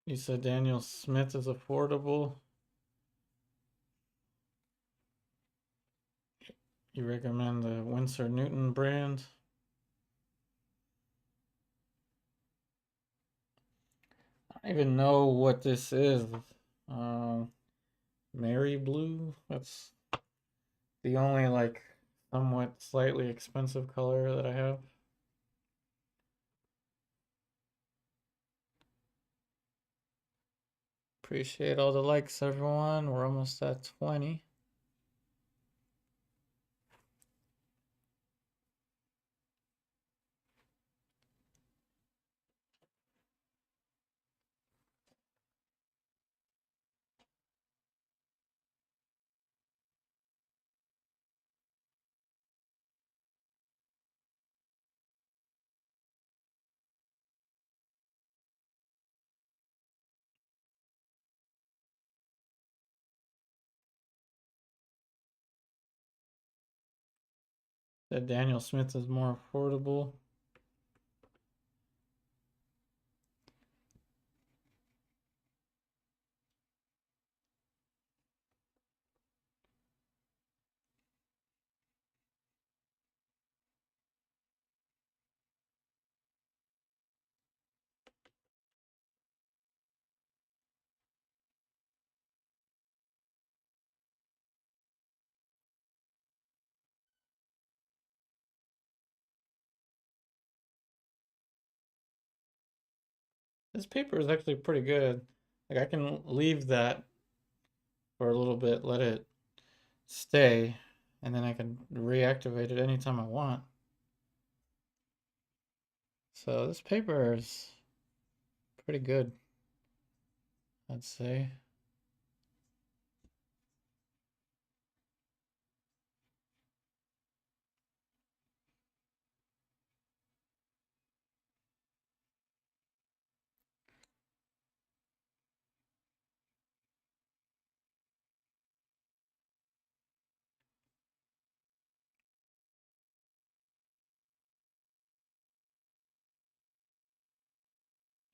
You said Daniel Smith is affordable. You recommend the Winsor Newton brand? I don't even know what this is. Um, Mary Blue? That's the only like somewhat slightly expensive color that I have. Appreciate all the likes, everyone. We're almost at 20. That Daniel Smith is more affordable. This paper is actually pretty good. Like I can leave that for a little bit, let it stay, and then I can reactivate it anytime I want. So this paper is pretty good, I'd say.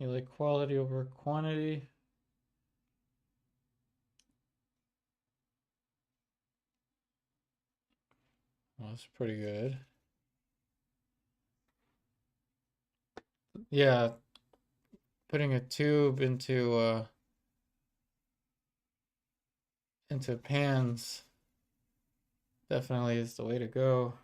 You like quality over quantity. Well, that's pretty good. Yeah, putting a tube into pans definitely is the way to go.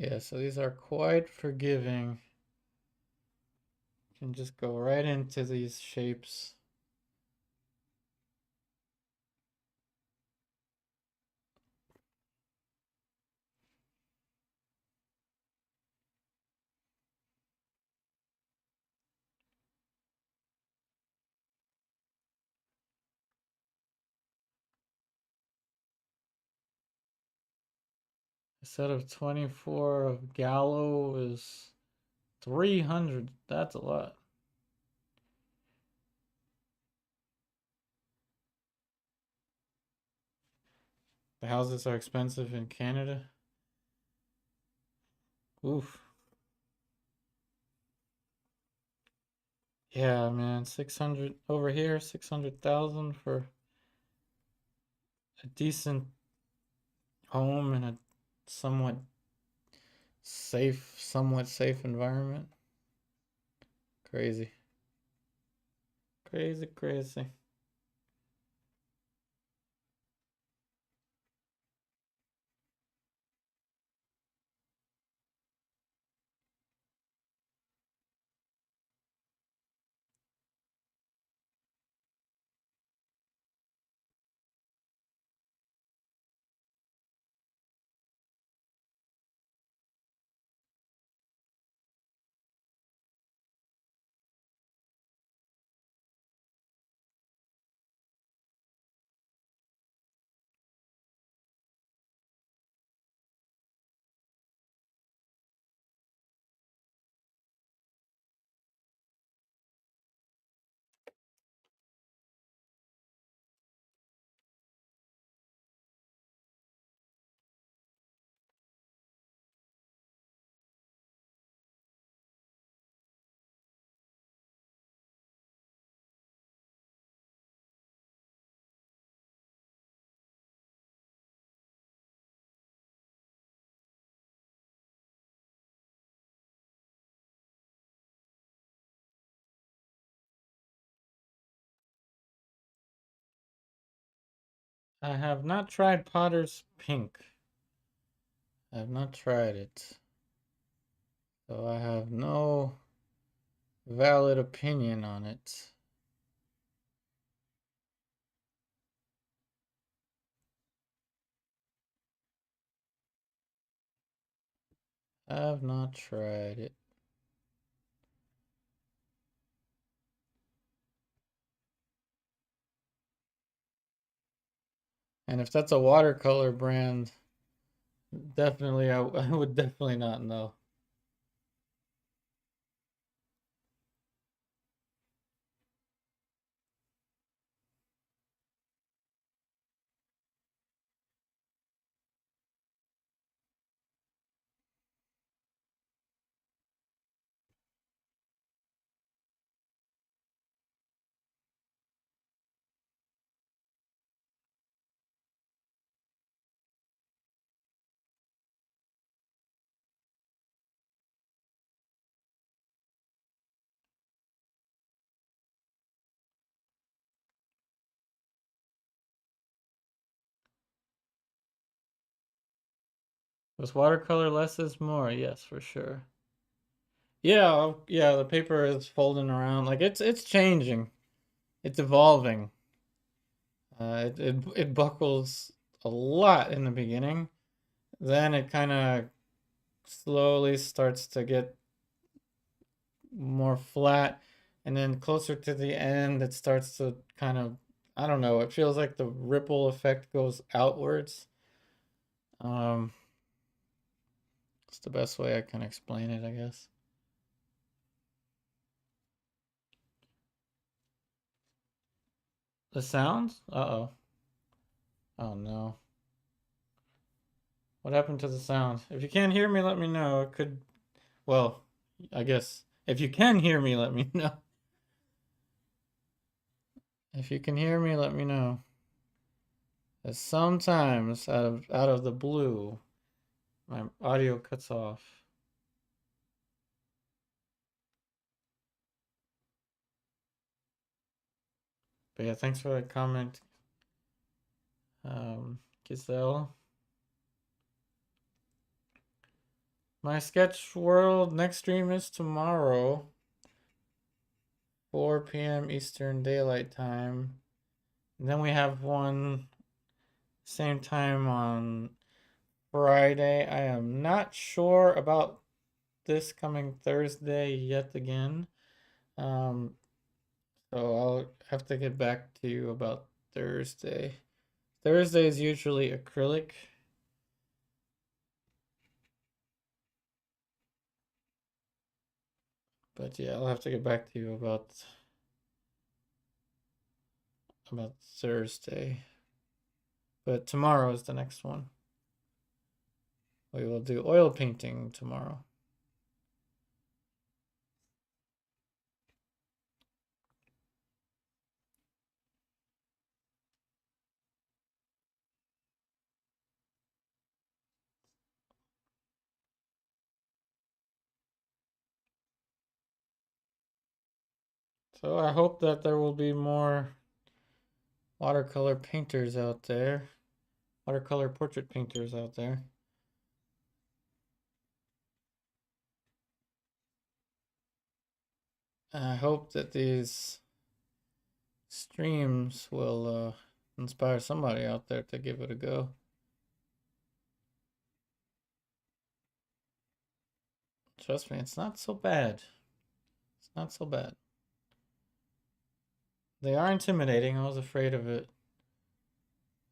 Yeah, so these are quite forgiving. You can just go right into these shapes. A set of 24 of Gallo is 300. That's a lot. The houses are expensive in Canada. Oof. Yeah, man, 600 over here, 600,000 for a decent home in a somewhat somewhat safe environment. Crazy. Crazy, crazy. I have not tried Potter's Pink. I have not tried it. So I have no valid opinion on it. I have not tried it. And if that's a watercolor brand, definitely I would definitely not know. Was watercolor less is more? Yes, for sure. Yeah, yeah, the paper is folding around. Like it's changing. It's evolving. It buckles a lot in the beginning. Then it kind of slowly starts to get more flat, and then closer to the end, it starts to kind of, I don't know, it feels like the ripple effect goes outwards. Um, it's the best way I can explain it, I guess. The sounds? Uh-oh. Oh no. What happened to the sound? If you can't hear me, let me know. It could, well, I guess if you can hear me, let me know. If you can hear me, let me know. As sometimes out of the blue, my audio cuts off. But yeah, thanks for that comment, Giselle. My sketch world next stream is tomorrow, 4 p.m. Eastern Daylight Time. And then we have one same time on Friday. I am not sure about this coming Thursday yet again. Um, so I'll have to get back to you about Thursday. Thursday is usually acrylic. But yeah, I'll have to get back to you about Thursday. But tomorrow is the next one. We will do oil painting tomorrow. So I hope that there will be more watercolor painters out there, watercolor portrait painters out there. I hope that these streams will inspire somebody out there to give it a go. Trust me, it's not so bad. It's not so bad. They are intimidating. I was afraid of it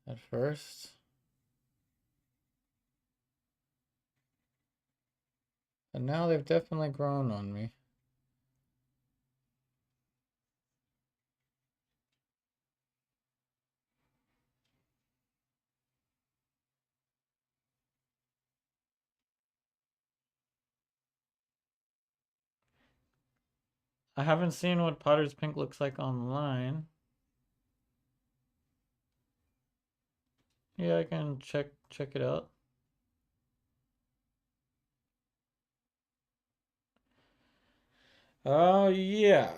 at first. But now they've definitely grown on me. I haven't seen what Potter's Pink looks like online. Yeah, I can check it out. Oh yeah.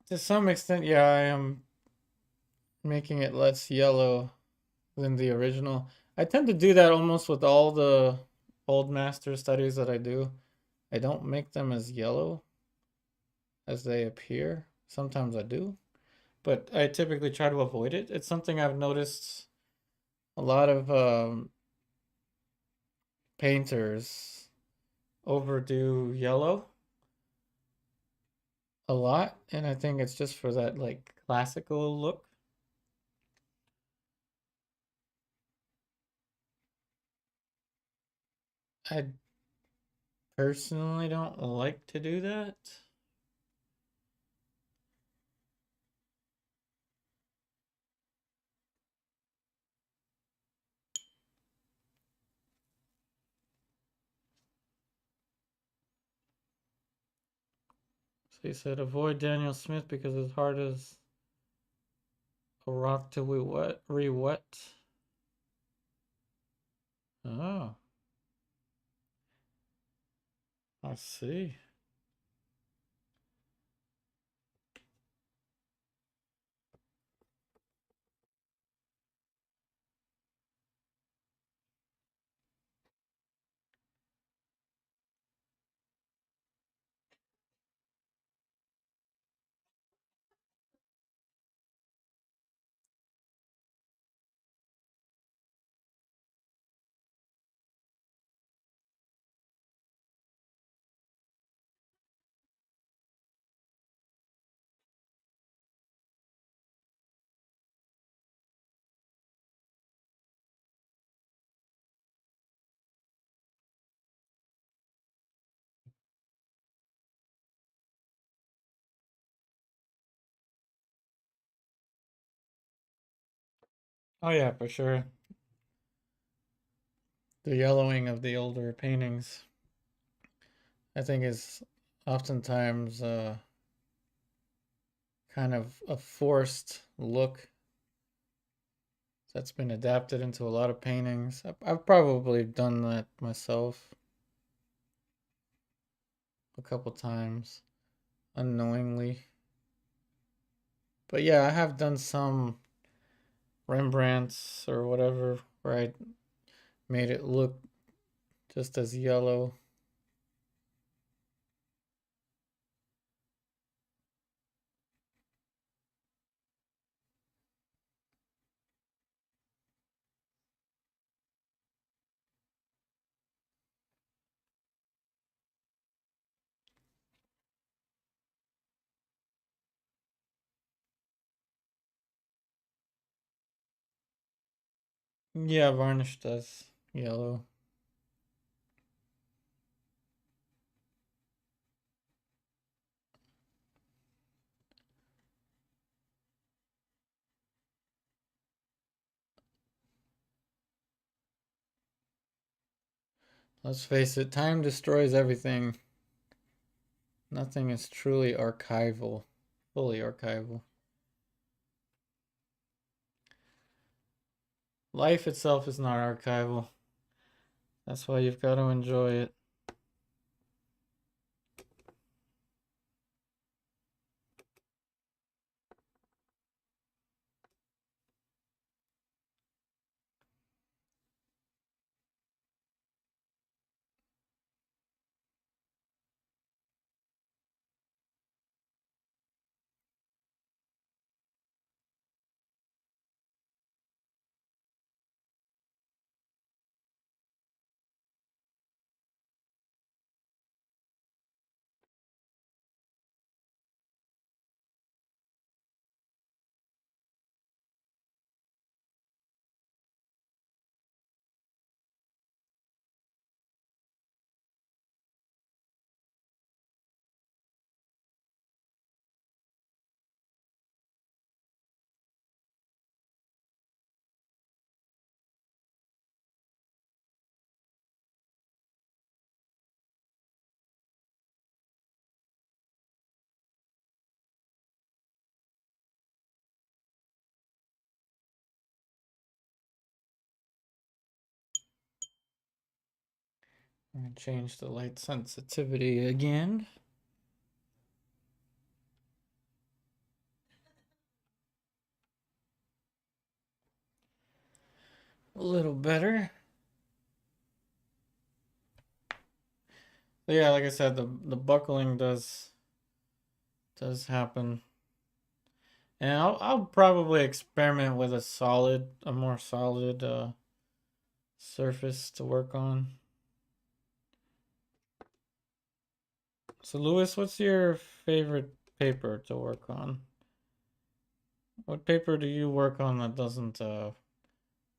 To some extent, yeah, I am making it less yellow than the original. I tend to do that almost with all the old master studies that I do. I don't make them as yellow as they appear. Sometimes I do, but I typically try to avoid it. It's something I've noticed a lot of painters overdo yellow a lot, and I think it's just for that like classical look. I personally don't like to do that. So he said avoid Daniel Smith because it's hard as a rock to re-wet. Oh, I see. Oh yeah, for sure. The yellowing of the older paintings, I think, is oftentimes kind of a forced look that's been adapted into a lot of paintings. I've probably done that myself a couple times unknowingly. But yeah, I have done some Rembrandts or whatever where I made it look just as yellow. Yeah, varnish does yellow. Let's face it, time destroys everything. Nothing is truly archival, fully archival. Life itself is not archival. That's why you've got to enjoy it. I'm going to change the light sensitivity again. A little better. But yeah, like I said, the buckling does happen. And I'll probably experiment with a more solid surface to work on. So Lewis, what's your favorite paper to work on? What paper do you work on that doesn't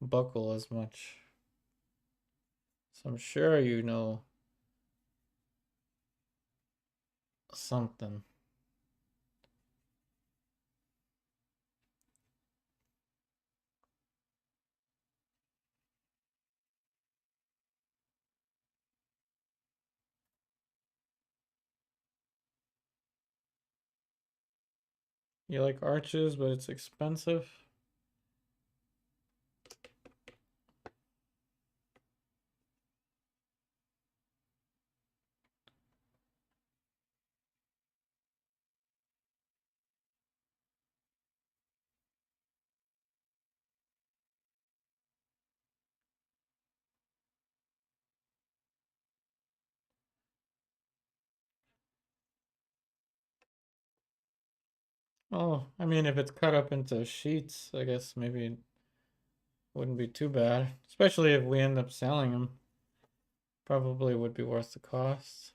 buckle as much? So I'm sure you know something. You like arches, but it's expensive. Oh, I mean, if it's cut up into sheets, I guess maybe it wouldn't be too bad. Especially if we end up selling them. Probably would be worth the cost.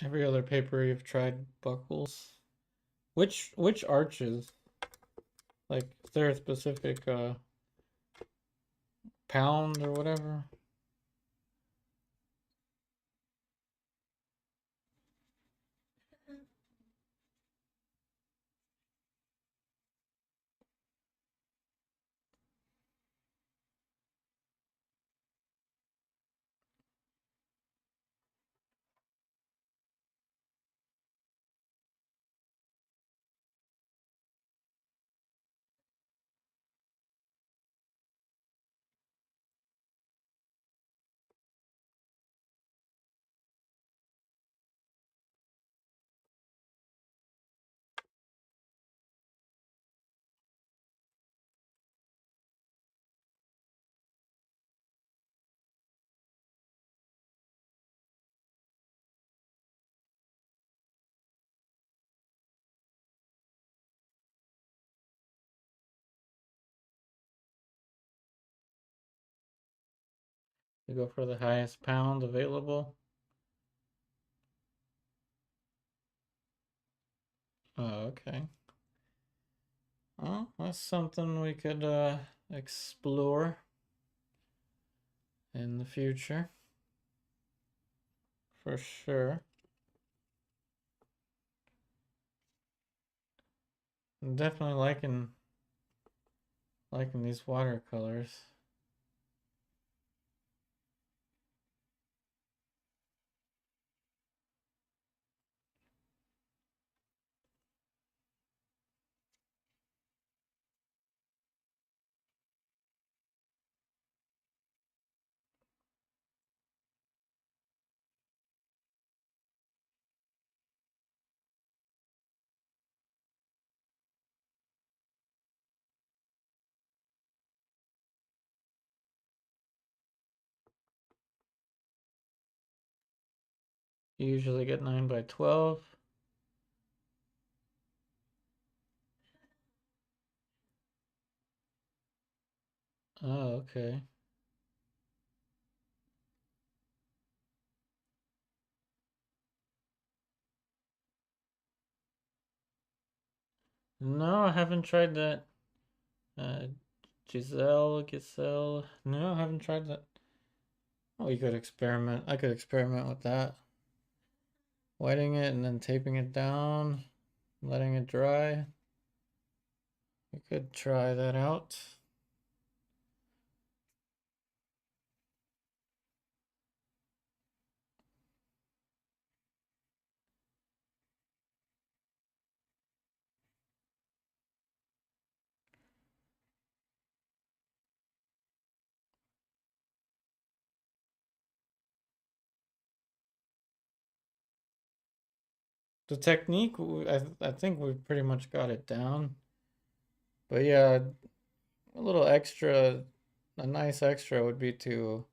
Every other paper you've tried buckles. Which arches? Like, is there a specific pound or whatever? You go for the highest pound available. Oh, okay. Well, that's something we could explore in the future. For sure. I'm definitely liking these watercolors. You usually get 9 by 12. Oh, okay. No, I haven't tried that. Uh, Giselle. No, I haven't tried that. Oh, you could experiment. I could experiment with that. Wetting it and then taping it down, letting it dry. We could try that out. The technique, I think we've pretty much got it down. But yeah, a little extra, a nice extra would be to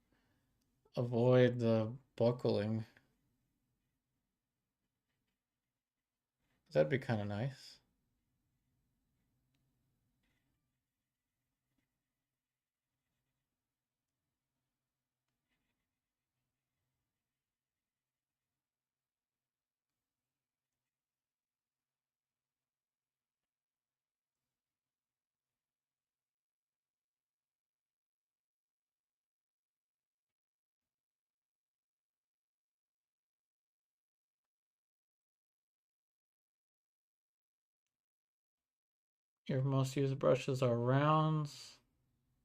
avoid the buckling. That'd be kind of nice. Your most used brushes are rounds,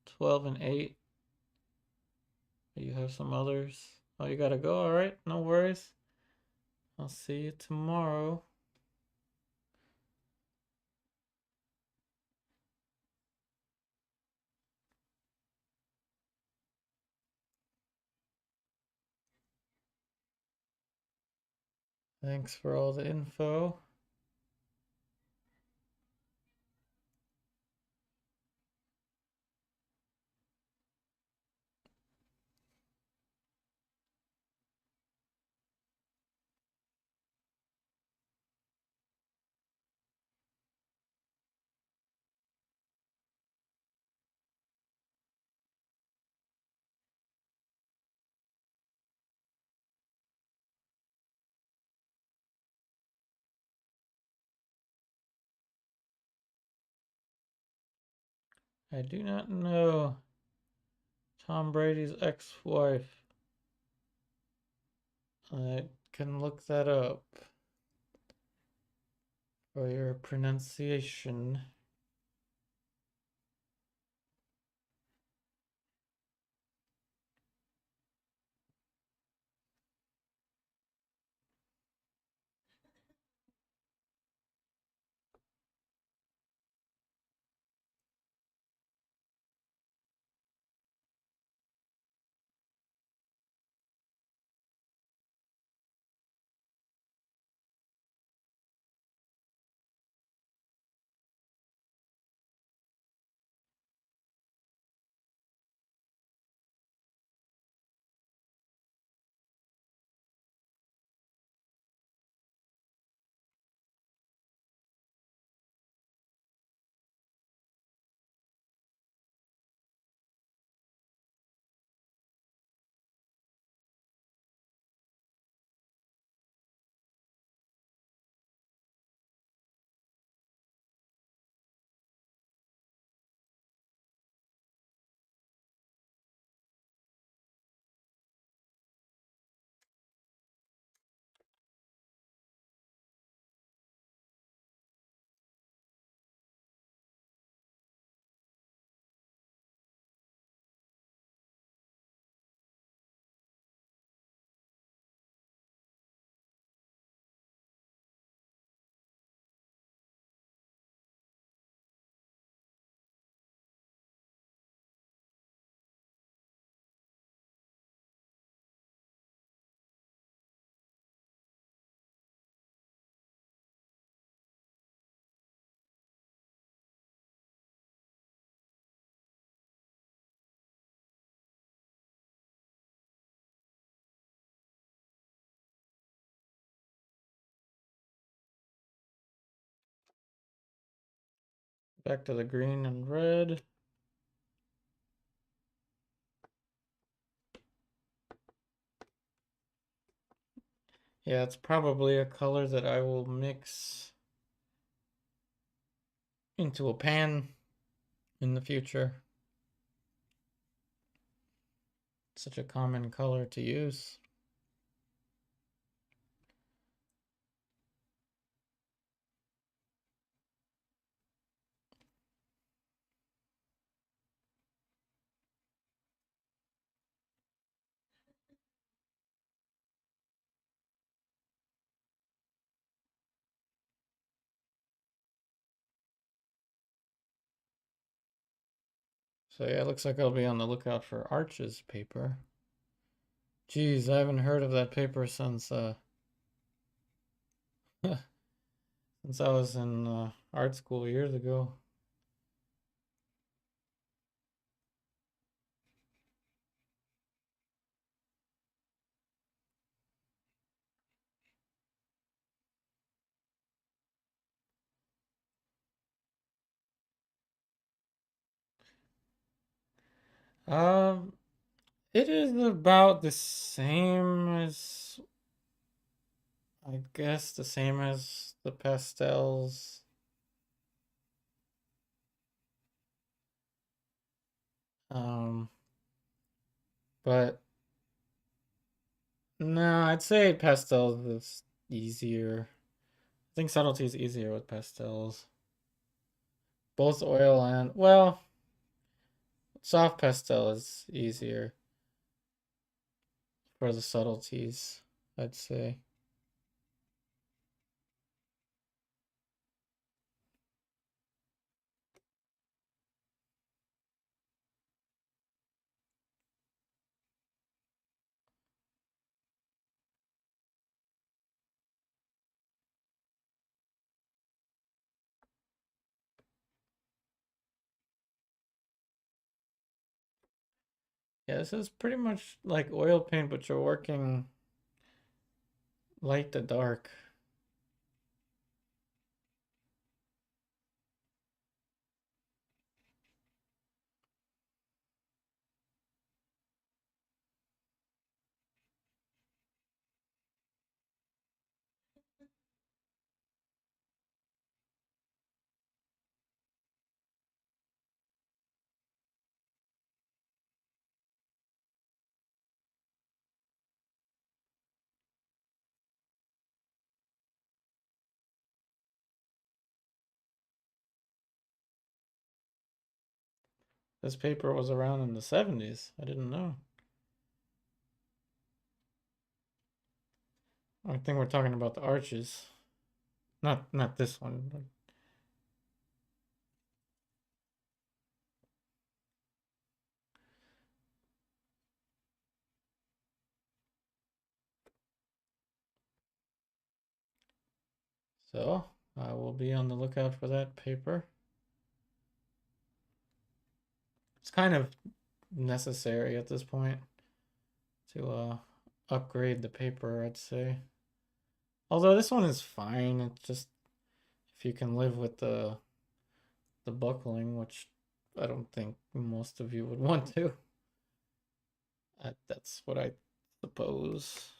12 and 8. You have some others. Oh, you gotta go? Alright, no worries. I'll see you tomorrow. Thanks for all the info. I do not know Tom Brady's ex-wife. I can look that up for your pronunciation. Back to the green and red. Yeah, it's probably a color that I will mix into a pan in the future. Such a common color to use. So yeah, it looks like I'll be on the lookout for Arches paper. Geez, I haven't heard of that paper since since I was in art school years ago. Um, it is about the same as, I guess, the same as the pastels. Um, but no, I'd say pastels is easier. I think subtlety is easier with pastels. Both oil and, well, soft pastel is easier for the subtleties, I'd say. Yeah, this is pretty much like oil paint, but you're working light to dark. This paper was around in the 70s. I didn't know. I think we're talking about the arches. Not this one. So I will be on the lookout for that paper. It's kind of necessary at this point to upgrade the paper, I'd say. Although this one is fine. It's just if you can live with the buckling, which I don't think most of you would want to. That's what I suppose.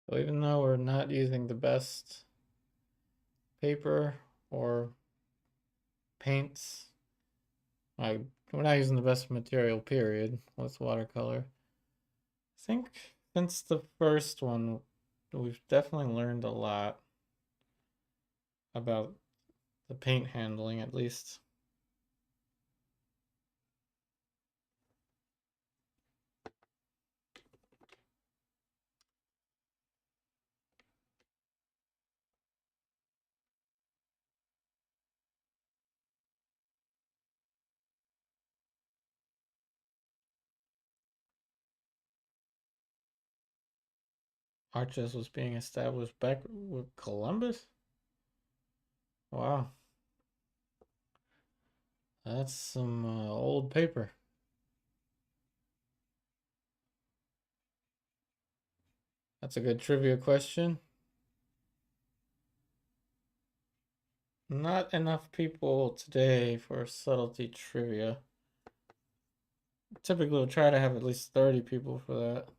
So even though we're not using the best paper or paints, like we're not using the best material period with watercolor. I think since the first one, we've definitely learned a lot about the paint handling, at least. Arches was being established back with Columbus? Wow, that's some old paper. That's a good trivia question. Not enough people today for subtlety trivia. Typically, we'll try to have at least 30 people for that.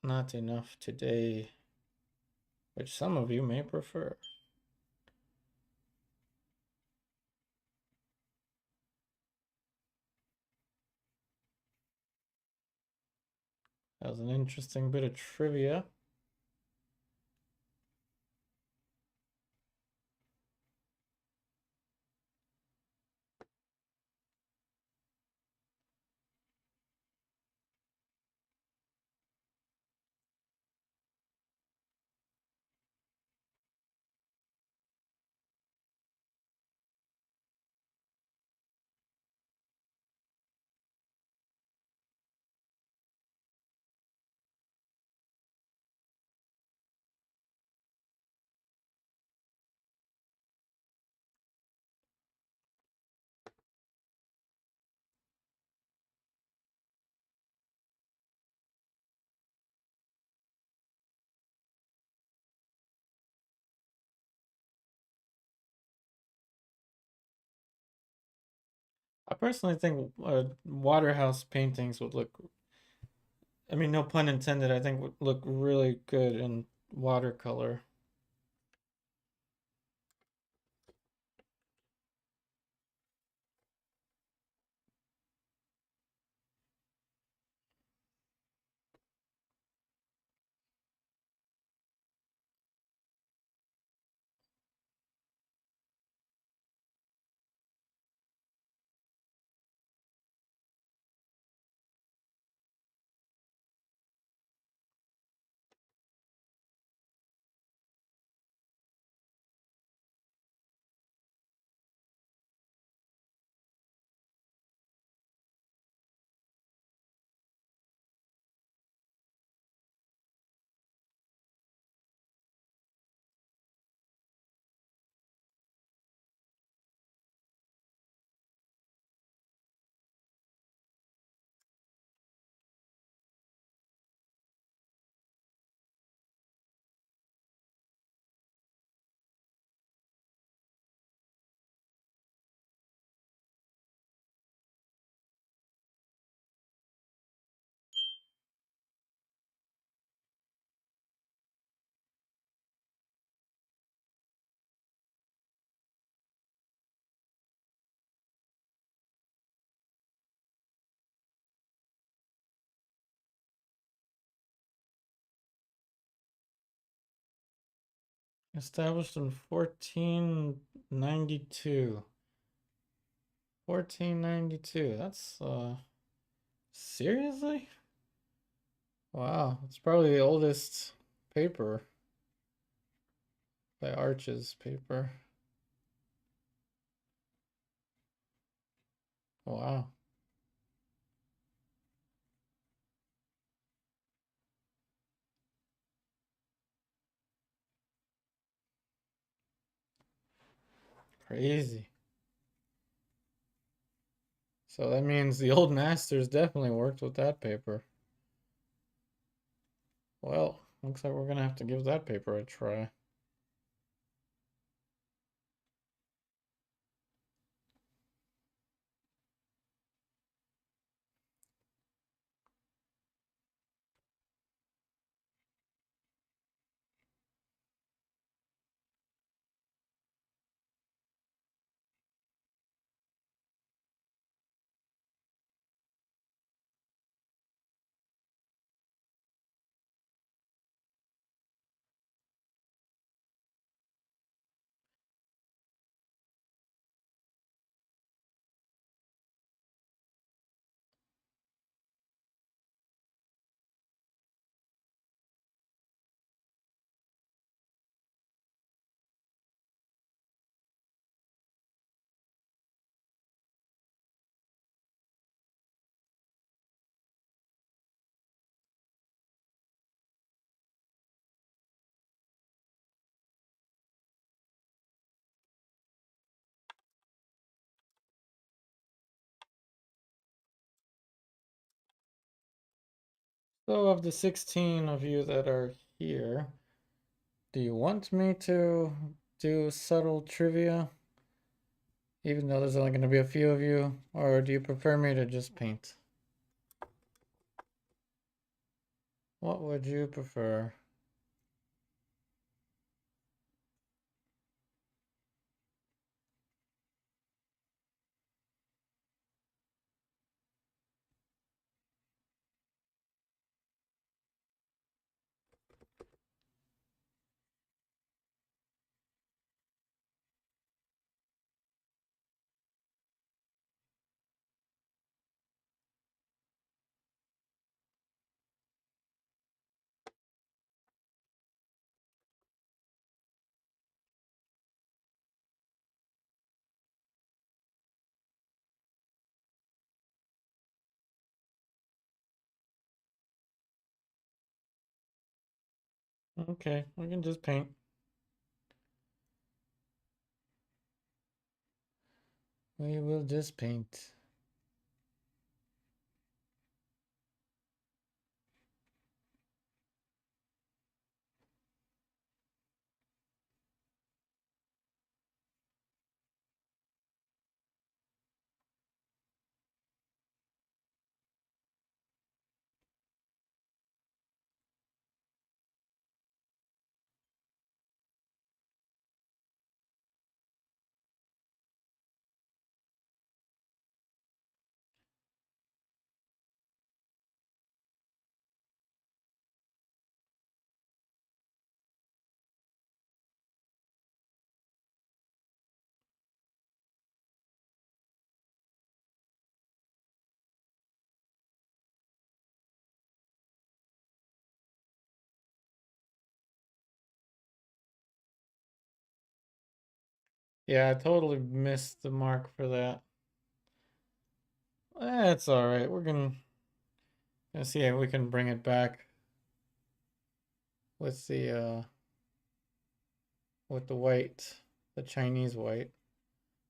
Not enough today, which some of you may prefer. That was an interesting bit of trivia. I personally think Waterhouse paintings would look, I mean, no pun intended, I think would look really good in watercolor. Established in 1492. 1492. That's seriously? Wow, it's probably the oldest paper by Arches paper. Wow. Crazy. So that means the old masters definitely worked with that paper. Well, looks like we're gonna have to give that paper a try. So of the 16 of you that are here, do you want me to do subtle trivia, even though there's only going to be a few of you, or do you prefer me to just paint? What would you prefer? Okay, we can just paint. We will just paint. Yeah, I totally missed the mark for that. That's all right. We're gonna see if we can bring it back with the white, the Chinese white.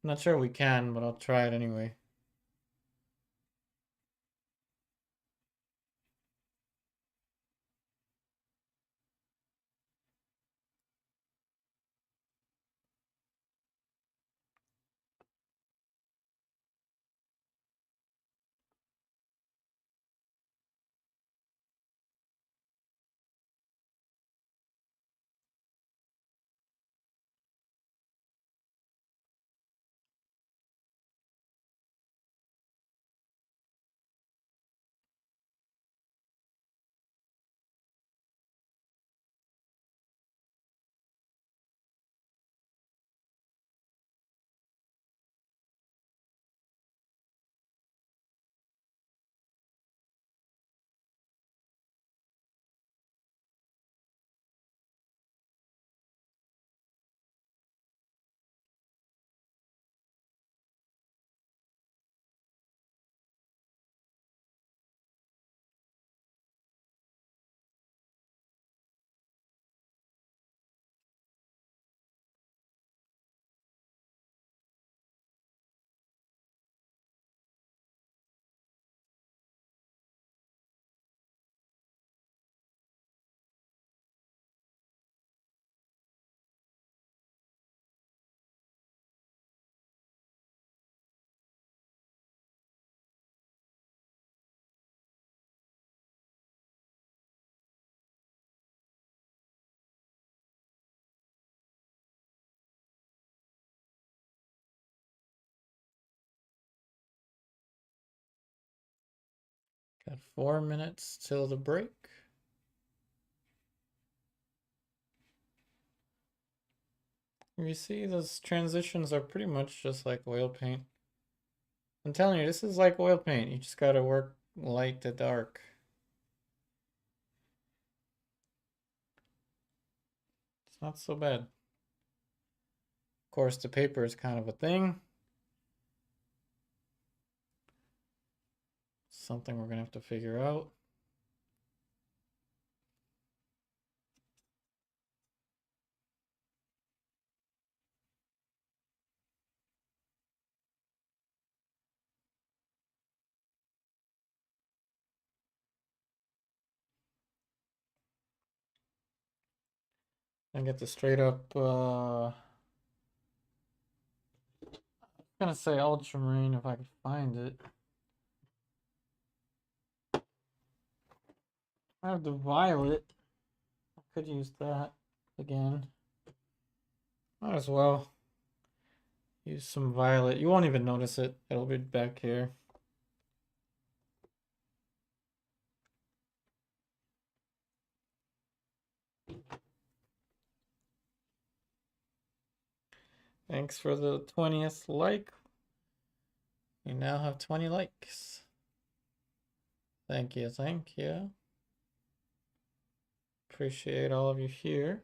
I'm not sure we can, but I'll try it anyway. Got 4 minutes till the break. You see, those transitions are pretty much just like oil paint. I'm telling you, this is like oil paint. You just gotta work light to dark. It's not so bad. Of course, the paper is kind of a thing. Something we're gonna have to figure out. and get the straight up, I'm gonna say ultramarine if I could find it. I have the violet. I could use that again. Might as well use some violet. You won't even notice it. It'll be back here. Thanks for the 20th like. We now have 20 likes. Thank you, thank you. Appreciate all of you here.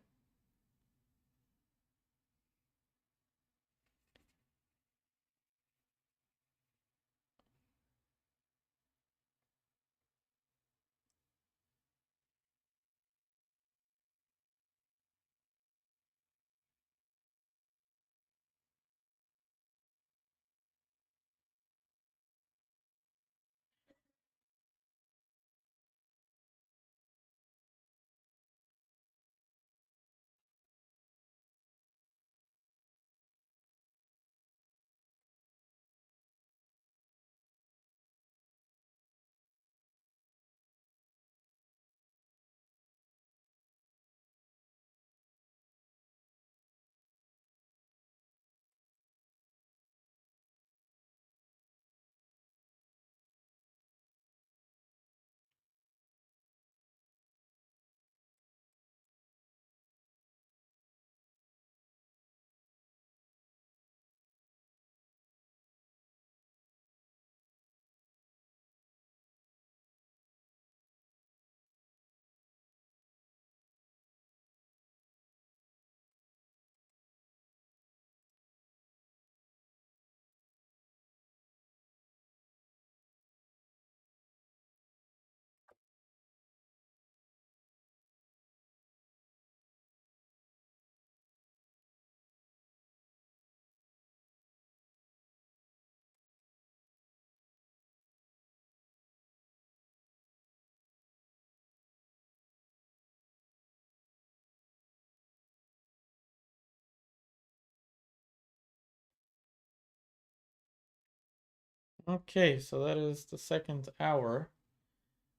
Okay, so that is the second hour.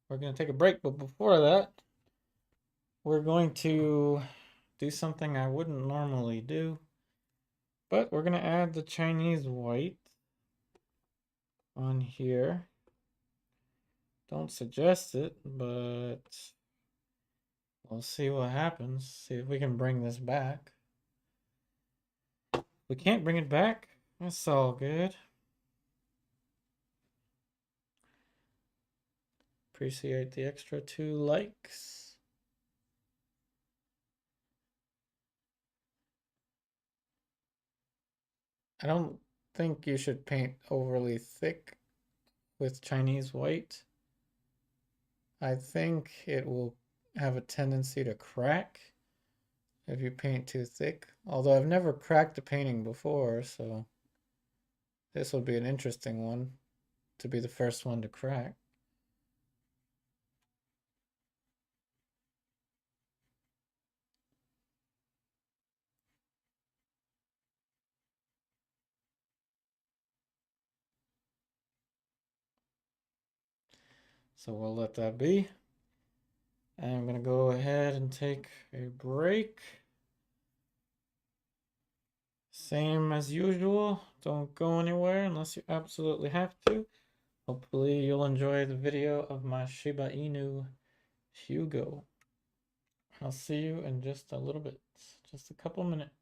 We're going to take a break, but before that, we're going to do something I wouldn't normally do, but we're going to add the Chinese white on here. Don't suggest it, but we'll see what happens. See if we can bring this back. If we can't bring it back, that's all good. Appreciate the extra 2 likes. I don't think you should paint overly thick with Chinese white. I think it will have a tendency to crack if you paint too thick. Although I've never cracked a painting before, so this will be an interesting one to be the first one to crack. So we'll let that be. And I'm going to go ahead and take a break. Same as usual. Don't go anywhere unless you absolutely have to. Hopefully you'll enjoy the video of my Shiba Inu Hugo. I'll see you in just a little bit. Just a couple minutes.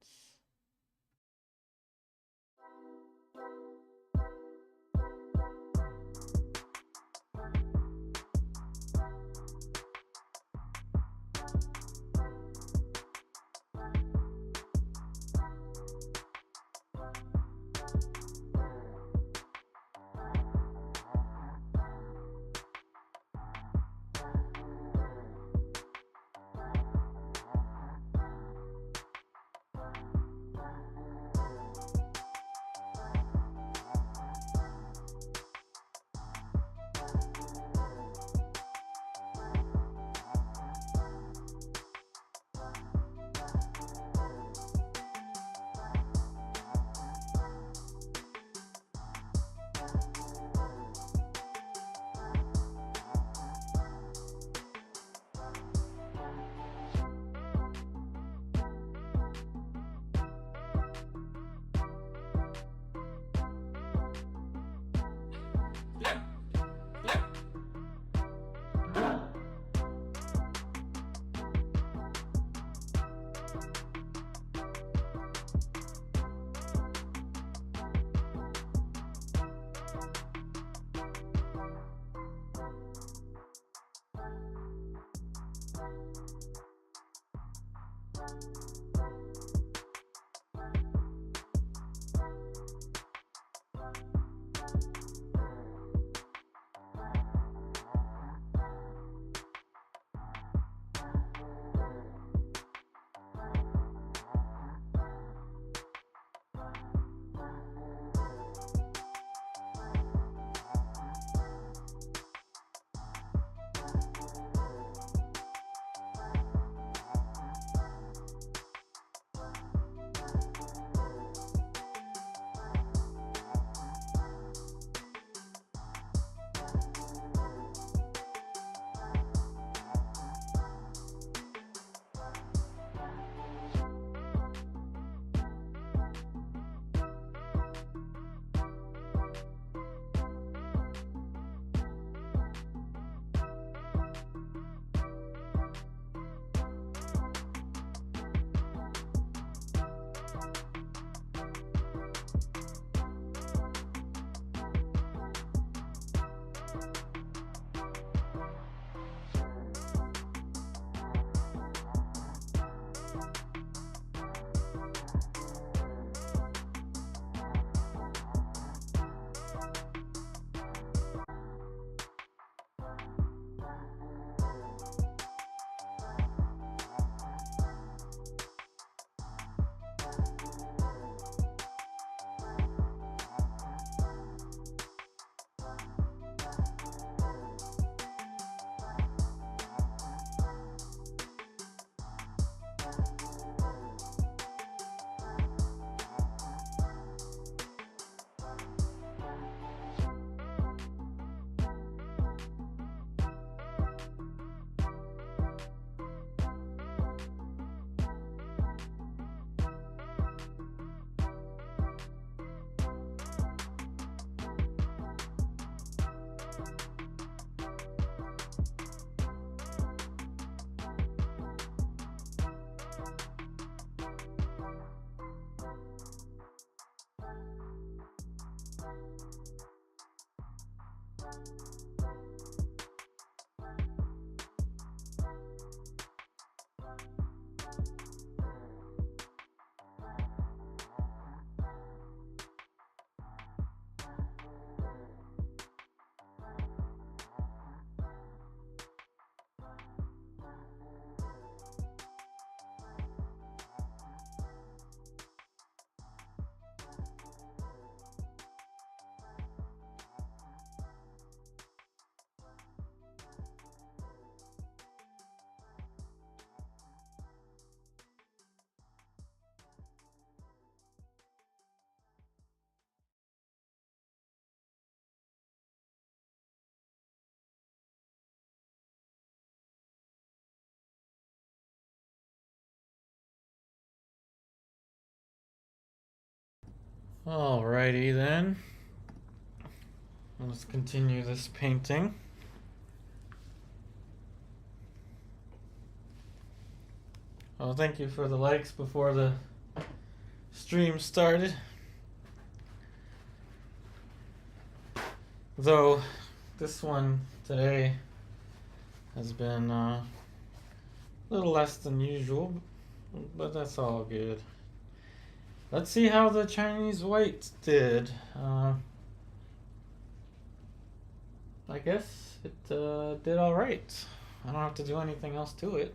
Alrighty then. Let's continue this painting. Well, thank you for the likes before the stream started. Though this one today has been a little less than usual, but that's all good. Let's see how the Chinese white did. I guess it did alright. I don't have to do anything else to it.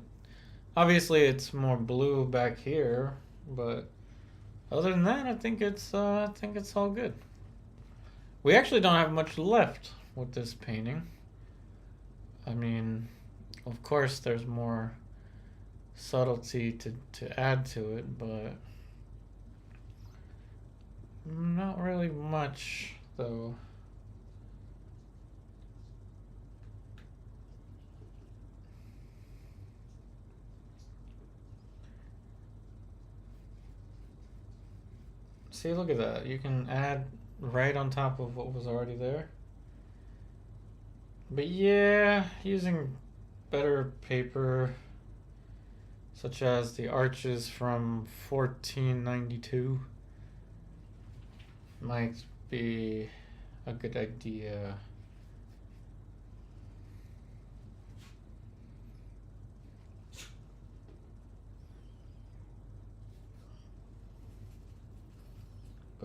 Obviously it's more blue back here, but other than that I think it's all good. We actually don't have much left with this painting. I mean, of course there's more subtlety to add to it, but not really much though. See, look at that. You can add right on top of what was already there. But yeah, using better paper, such as the arches from 1492, might be a good idea.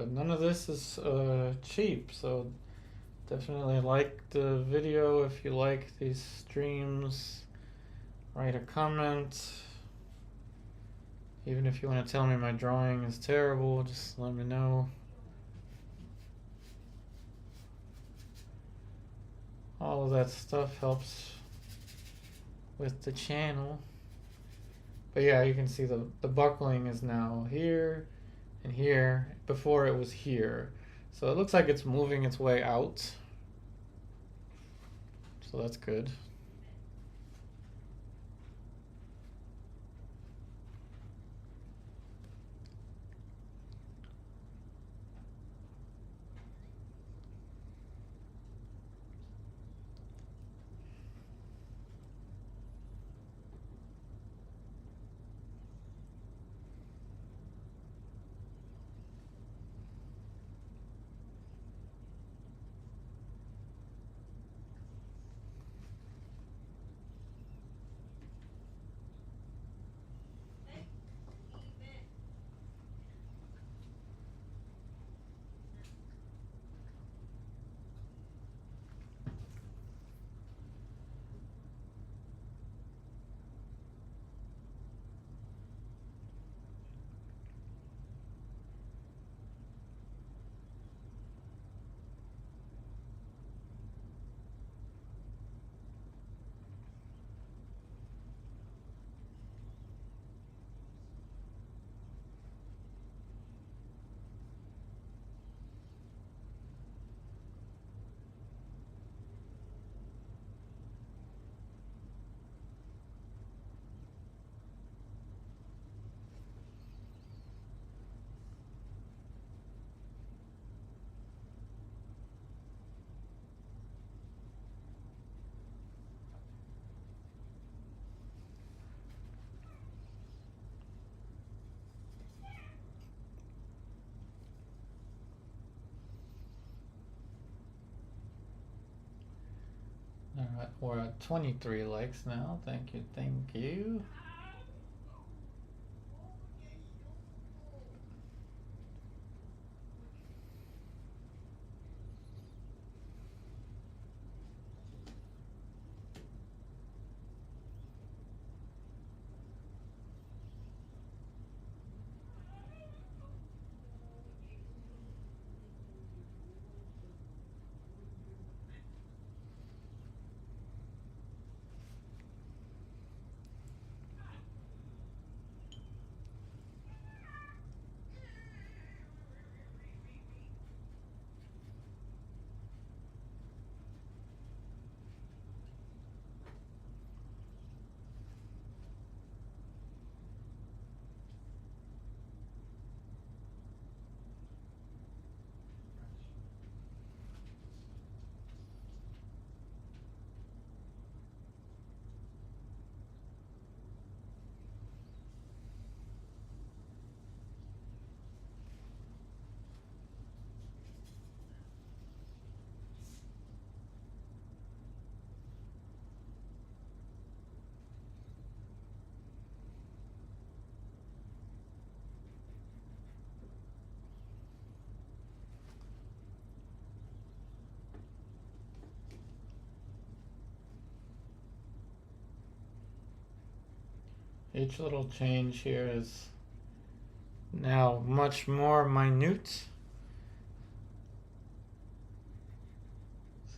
but none of this is cheap, so definitely like the video if you like these streams. Write a comment. Even if you want to tell me my drawing is terrible, just let me know. All of that stuff helps with the channel. But yeah, you can see the buckling is now here and here. Before it was here. So it looks like it's moving its way out. So that's good. Alright, we're at 23 likes now. Thank you, thank you. Each little change here is now much more minute.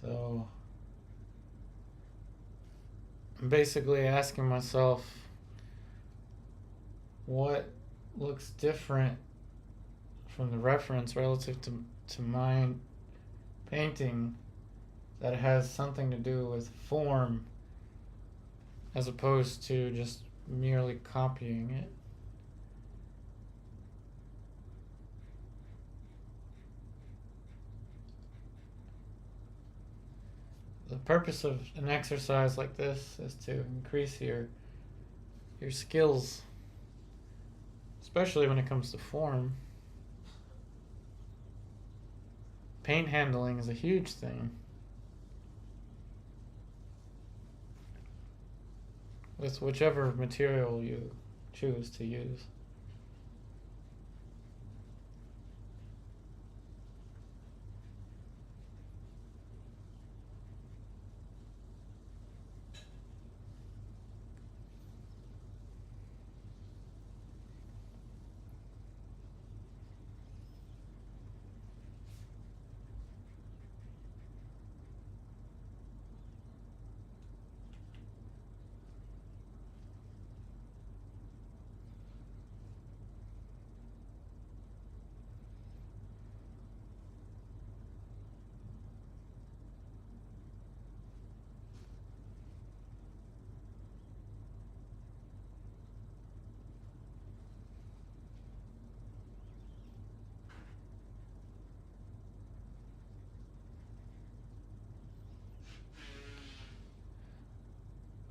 So I'm basically asking myself what looks different from the reference relative to my painting that has something to do with form as opposed to just merely copying it. The purpose of an exercise like this is to increase your skills, especially when it comes to form. Paint handling is a huge thing. With whichever material you choose to use.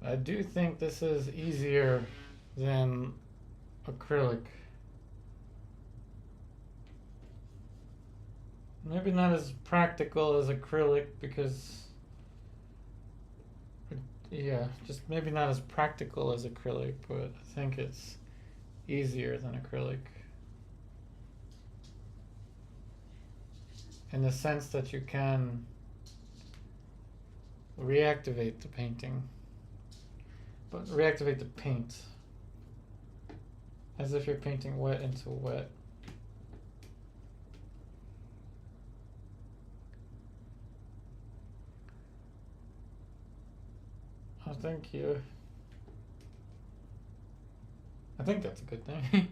I do think this is easier than acrylic. Maybe not as practical as acrylic because, yeah, just maybe not as practical as acrylic, but I think it's easier than acrylic in the sense that you can reactivate the painting, but reactivate the paint as if you're painting wet into wet. Oh, thank you. I think that's a good thing.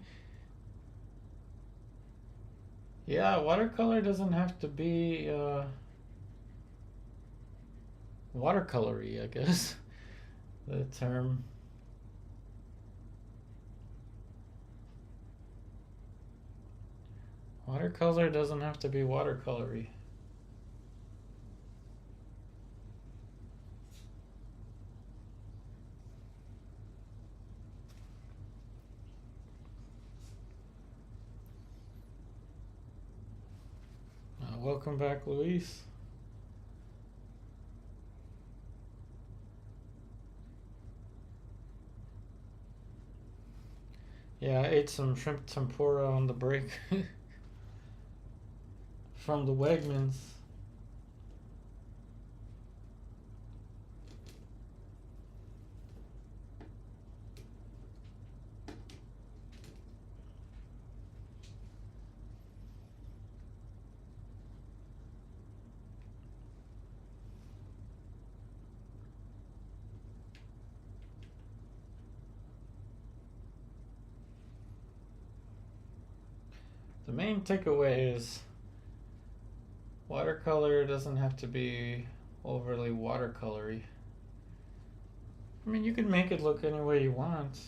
Yeah, watercolor doesn't have to be watercolory, I guess, the term. Watercolor doesn't have to be watercolory. Welcome back, Luis. Yeah, I ate some shrimp tempura on the break from the Wegmans. The main takeaway is watercolor doesn't have to be overly watercolory. I mean, you can make it look any way you want.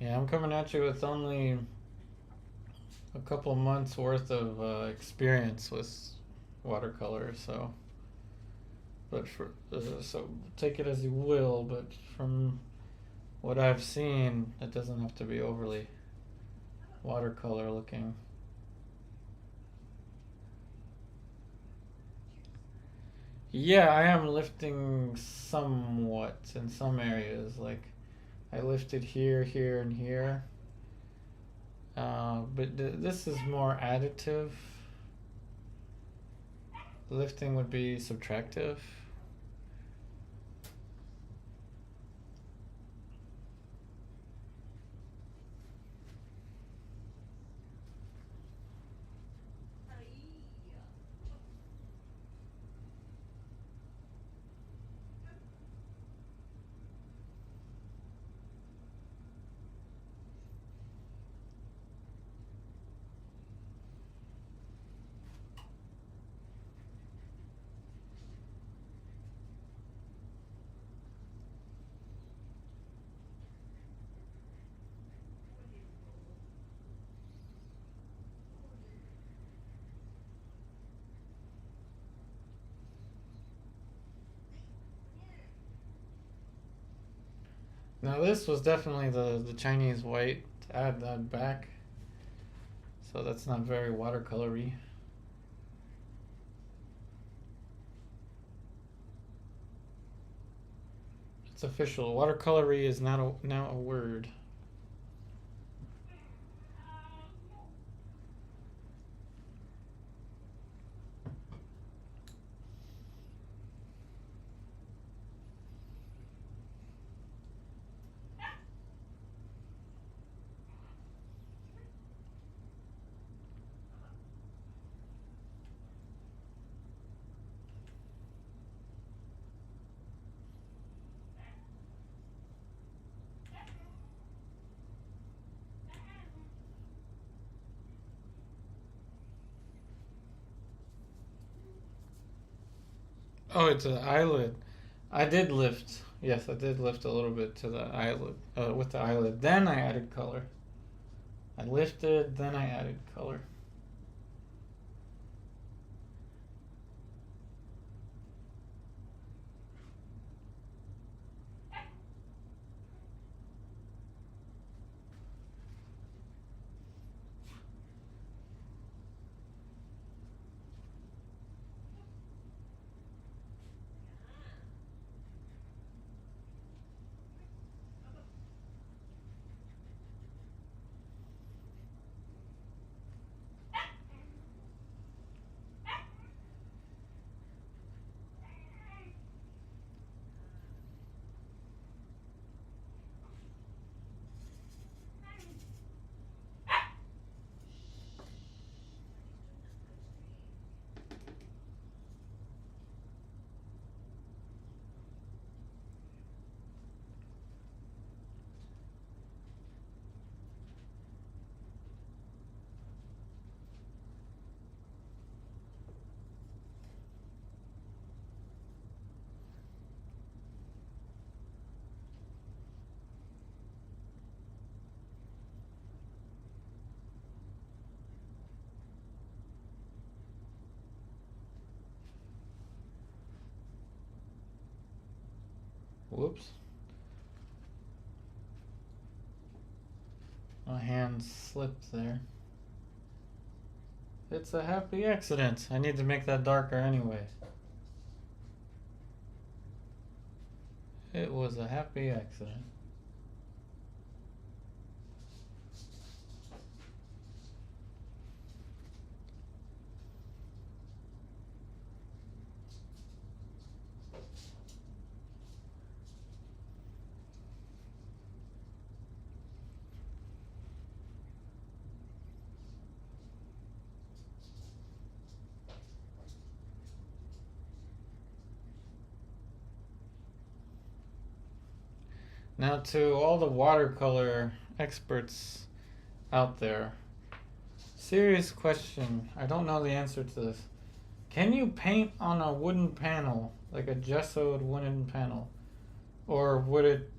Yeah, I'm coming at you with only a couple months worth of experience with watercolor, so so take it as you will. But from what I've seen, it doesn't have to be overly watercolor looking. Yeah, I am lifting somewhat in some areas. Like I lifted here, here, and here. But this is more additive. Lifting would be subtractive. Now this was definitely the Chinese white. Add that back, so that's not very watercolory. It's official. Watercolory is now a word. Oh, it's an eyelid. I did lift. Yes, I did lift a little bit to the eyelid, with the eyelid. Then I added color. I lifted, then I added color. Whoops. My hand slipped there. It's a happy accident. I need to make that darker anyway. It was a happy accident. Now, to all the watercolor experts out there, serious question. I don't know the answer to this. Can you paint on a wooden panel, like a gessoed wooden panel, or would it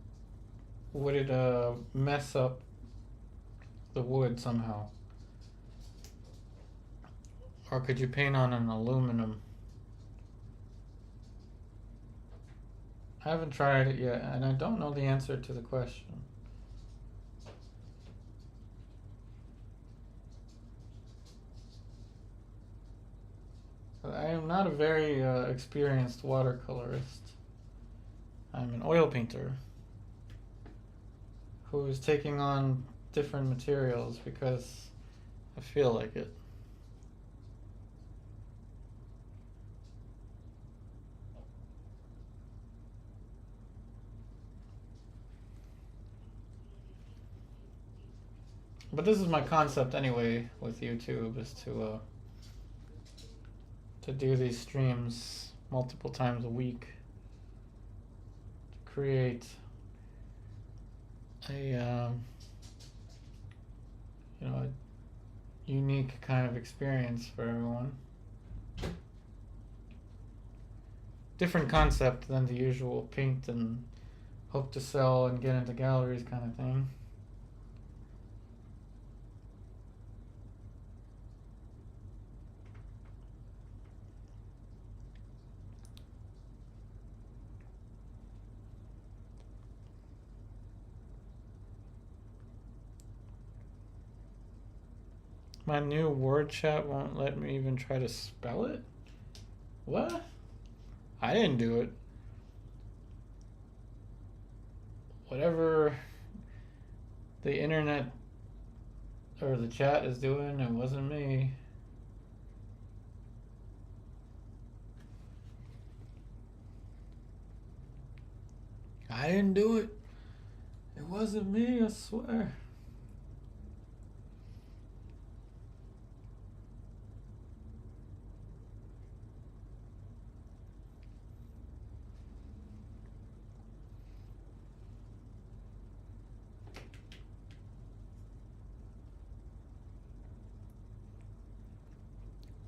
mess up the wood somehow? Or could you paint on an aluminum? I haven't tried it yet, and I don't know the answer to the question. I am not a very experienced watercolorist. I'm an oil painter who is taking on different materials because I feel like it. But this is my concept anyway with YouTube, is to do these streams multiple times a week, to create a a unique kind of experience for everyone. Different concept than the usual paint and hope to sell and get into galleries kind of thing. My new word chat won't let me even try to spell it? What? I didn't do it. Whatever the internet or the chat is doing, it wasn't me. I didn't do it. It wasn't me, I swear.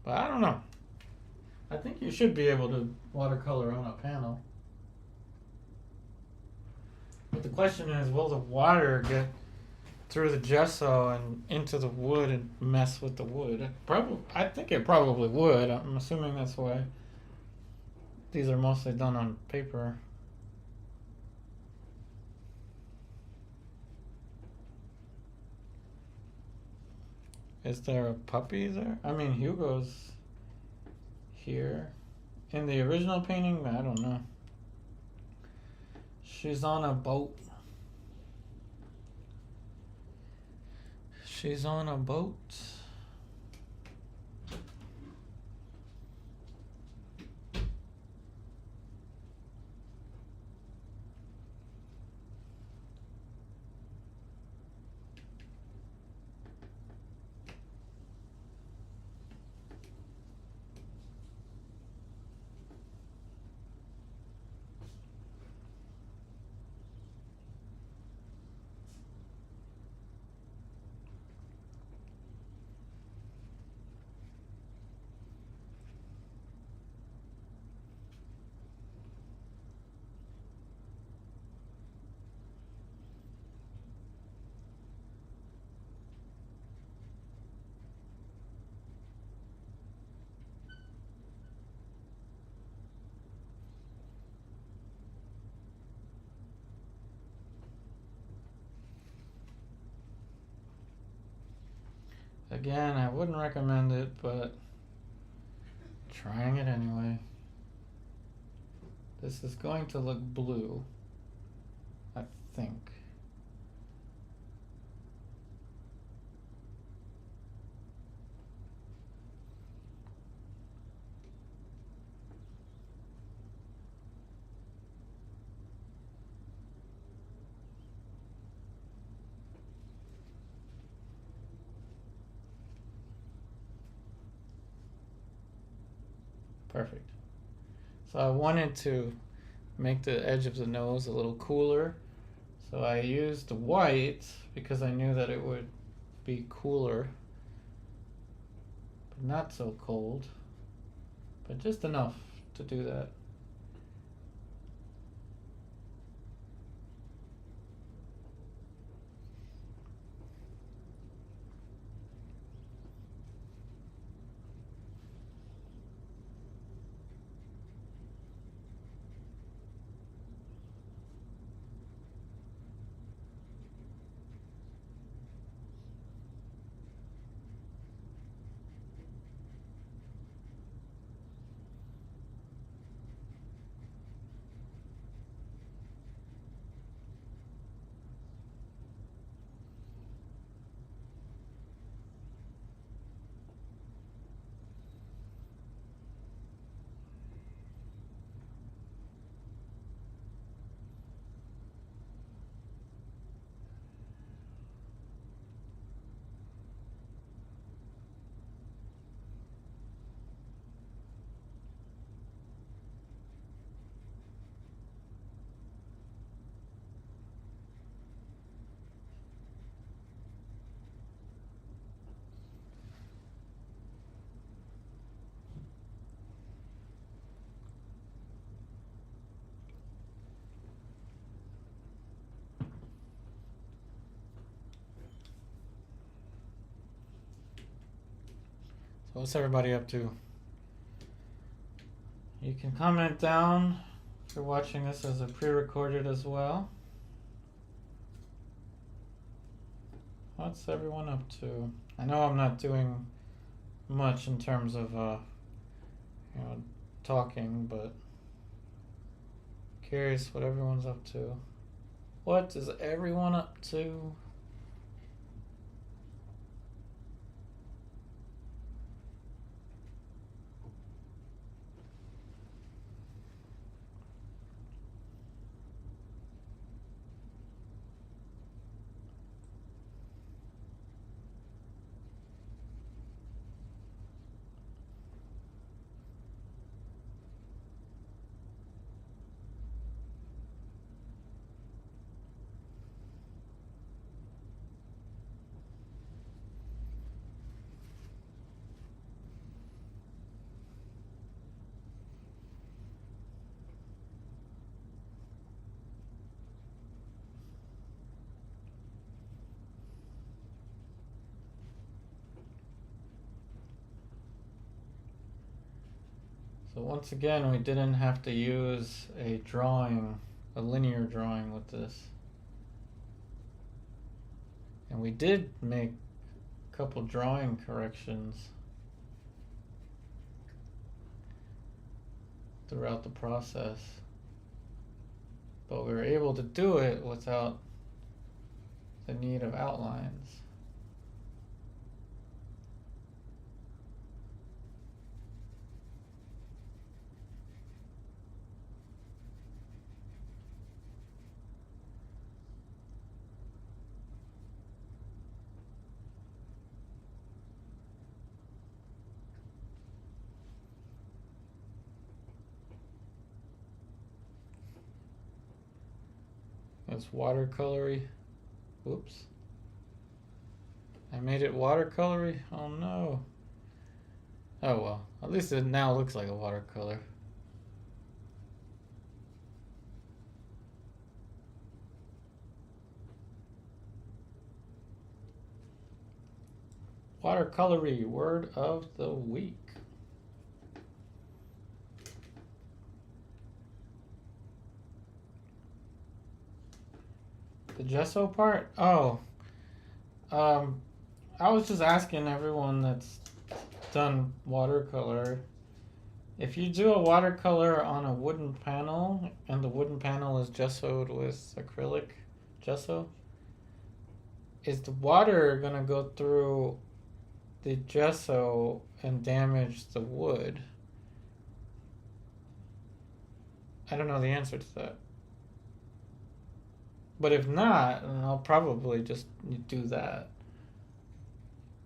But I don't know. I think you should be able to watercolor on a panel. But the question is, will the water get through the gesso and into the wood and mess with the wood? I think it probably would. I'm assuming that's why these are mostly done on paper. Is there a puppy there? I mean, Hugo's here. In the original painting, I don't know. She's on a boat. She's on a boat. Again, I wouldn't recommend it, but trying it anyway. This is going to look blue, I think. Perfect. So I wanted to make the edge of the nose a little cooler. So I used white because I knew that it would be cooler, but not so cold, but just enough to do that. So what's everybody up to? You can comment down if you're watching this as a pre-recorded as well. What's everyone up to? I know I'm not doing much in terms of talking, but curious what everyone's up to. What is everyone up to? So once again, we didn't have to use a drawing, a linear drawing with this. And we did make a couple drawing corrections throughout the process. But we were able to do it without the need of outlines. It's watercolory. Whoops. I made it watercolory? Oh no. Oh well, at least it now looks like a watercolor. Watercolory word of the week. The gesso part? Oh. I was just asking everyone that's done watercolor, if you do a watercolor on a wooden panel and the wooden panel is gessoed with acrylic gesso, is the water gonna go through the gesso and damage the wood? I don't know the answer to that. But if not, then I'll probably just do that.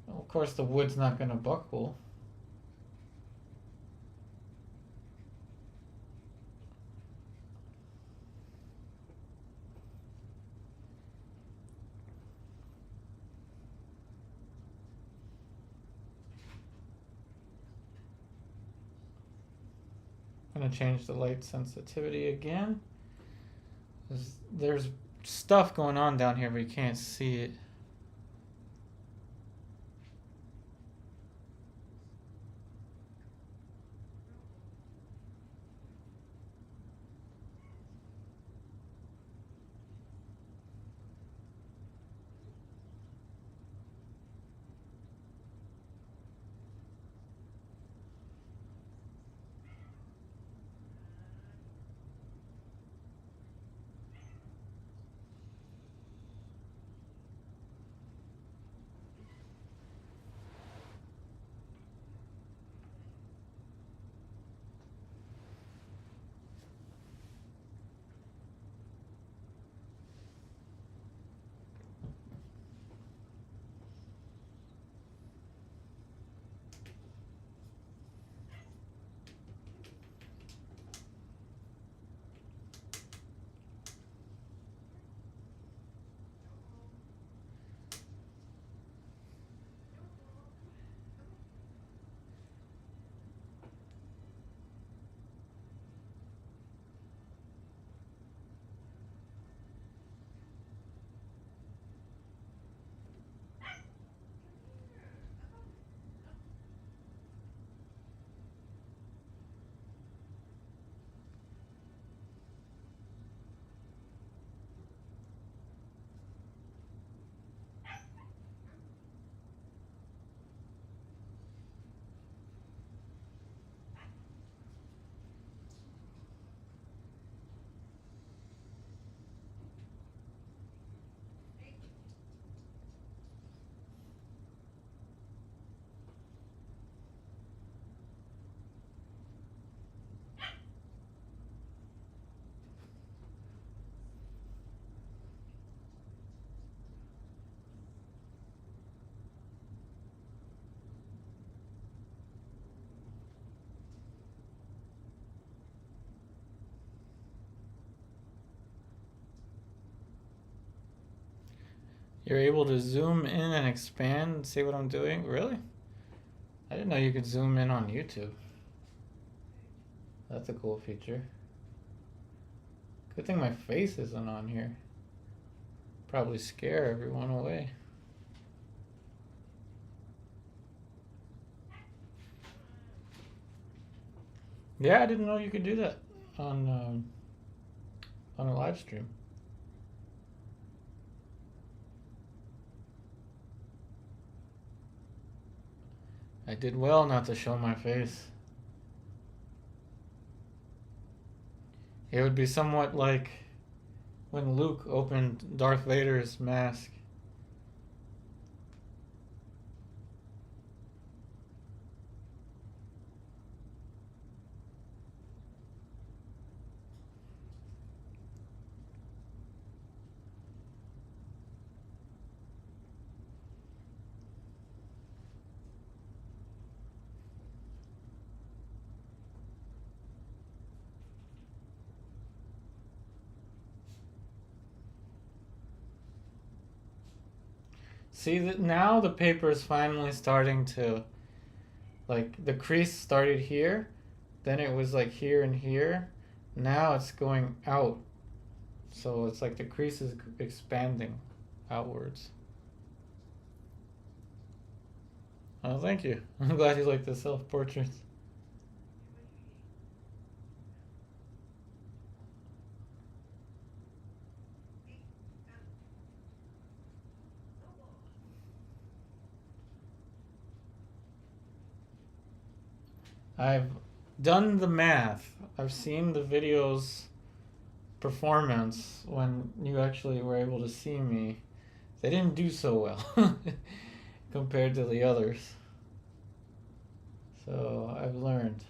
Of course, the wood's not gonna buckle. I'm gonna change the light sensitivity again. There's stuff going on down here, but you can't see it. You're able to zoom in and expand and see what I'm doing? Really? I didn't know you could zoom in on YouTube. That's a cool feature. Good thing my face isn't on here. Probably scare everyone away. Yeah, I didn't know you could do that on a live stream. I did well not to show my face. It would be somewhat like when Luke opened Darth Vader's mask. See that now the paper is finally starting to, like, the crease started here, then it was like here and here. Now it's going out. So it's like the crease is expanding outwards. Oh, thank you. I'm glad you like the self portraits. I've done the math. I've seen the videos performance when you actually were able to see me. They didn't do so well compared to the others. So I've learned.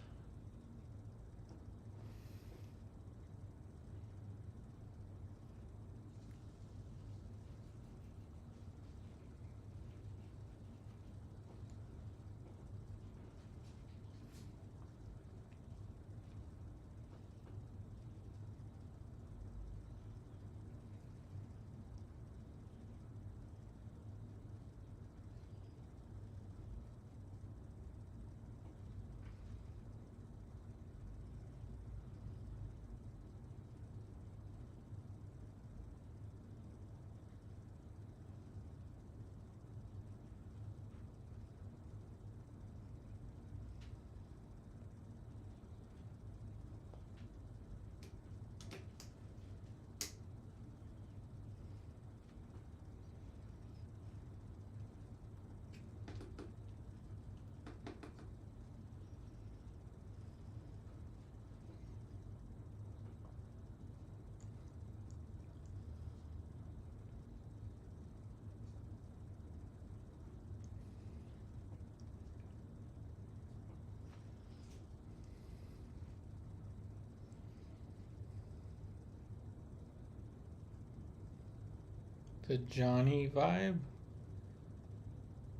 The Johnny vibe?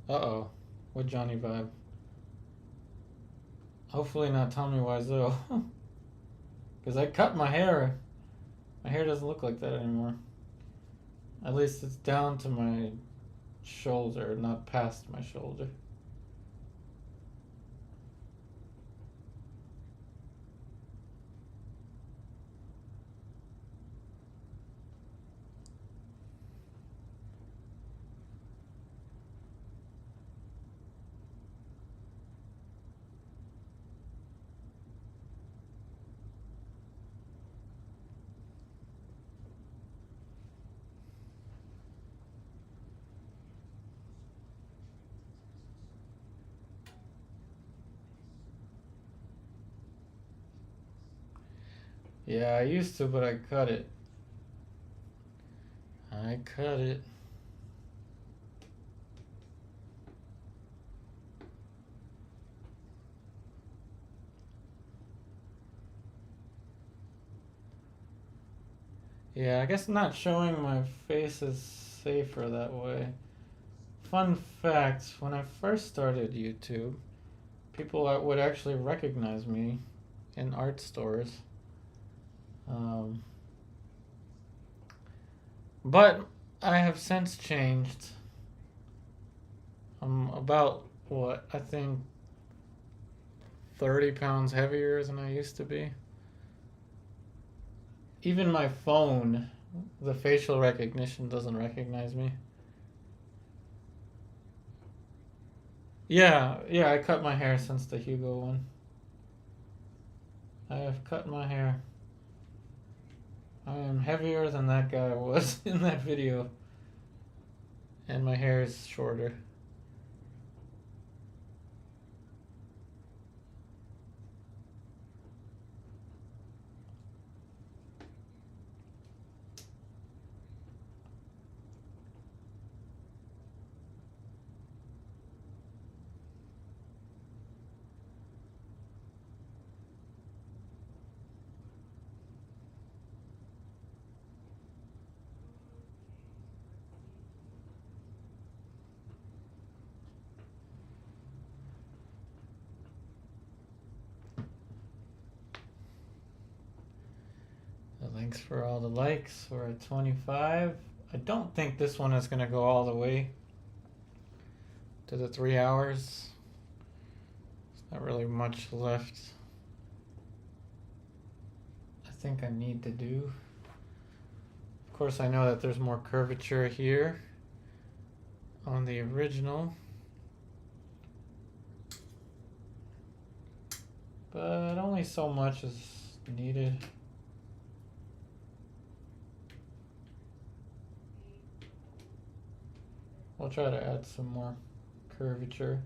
Uh oh. What Johnny vibe? Hopefully not Tommy Wiseau. Because I cut my hair. My hair doesn't look like that anymore. At least it's down to my shoulder, not past my shoulder. Yeah, I used to, but I cut it. I cut it. Yeah, I guess not showing my face is safer that way. Fun fact, when I first started YouTube, people would actually recognize me in art stores. Um, but I have since changed. I'm about, what, I think 30 pounds heavier than I used to be. Even my phone, the facial recognition doesn't recognize me. Yeah, I cut my hair since the Hugo one. I have cut my hair. I am heavier than that guy was in that video. And my hair is shorter. Thanks for all the likes. We're at 25. I don't think this one is going to go all the way to the 3 hours. There's not really much left I think I need to do. Of course, I know that there's more curvature here on the original, but only so much is needed. I'll try to add some more curvature.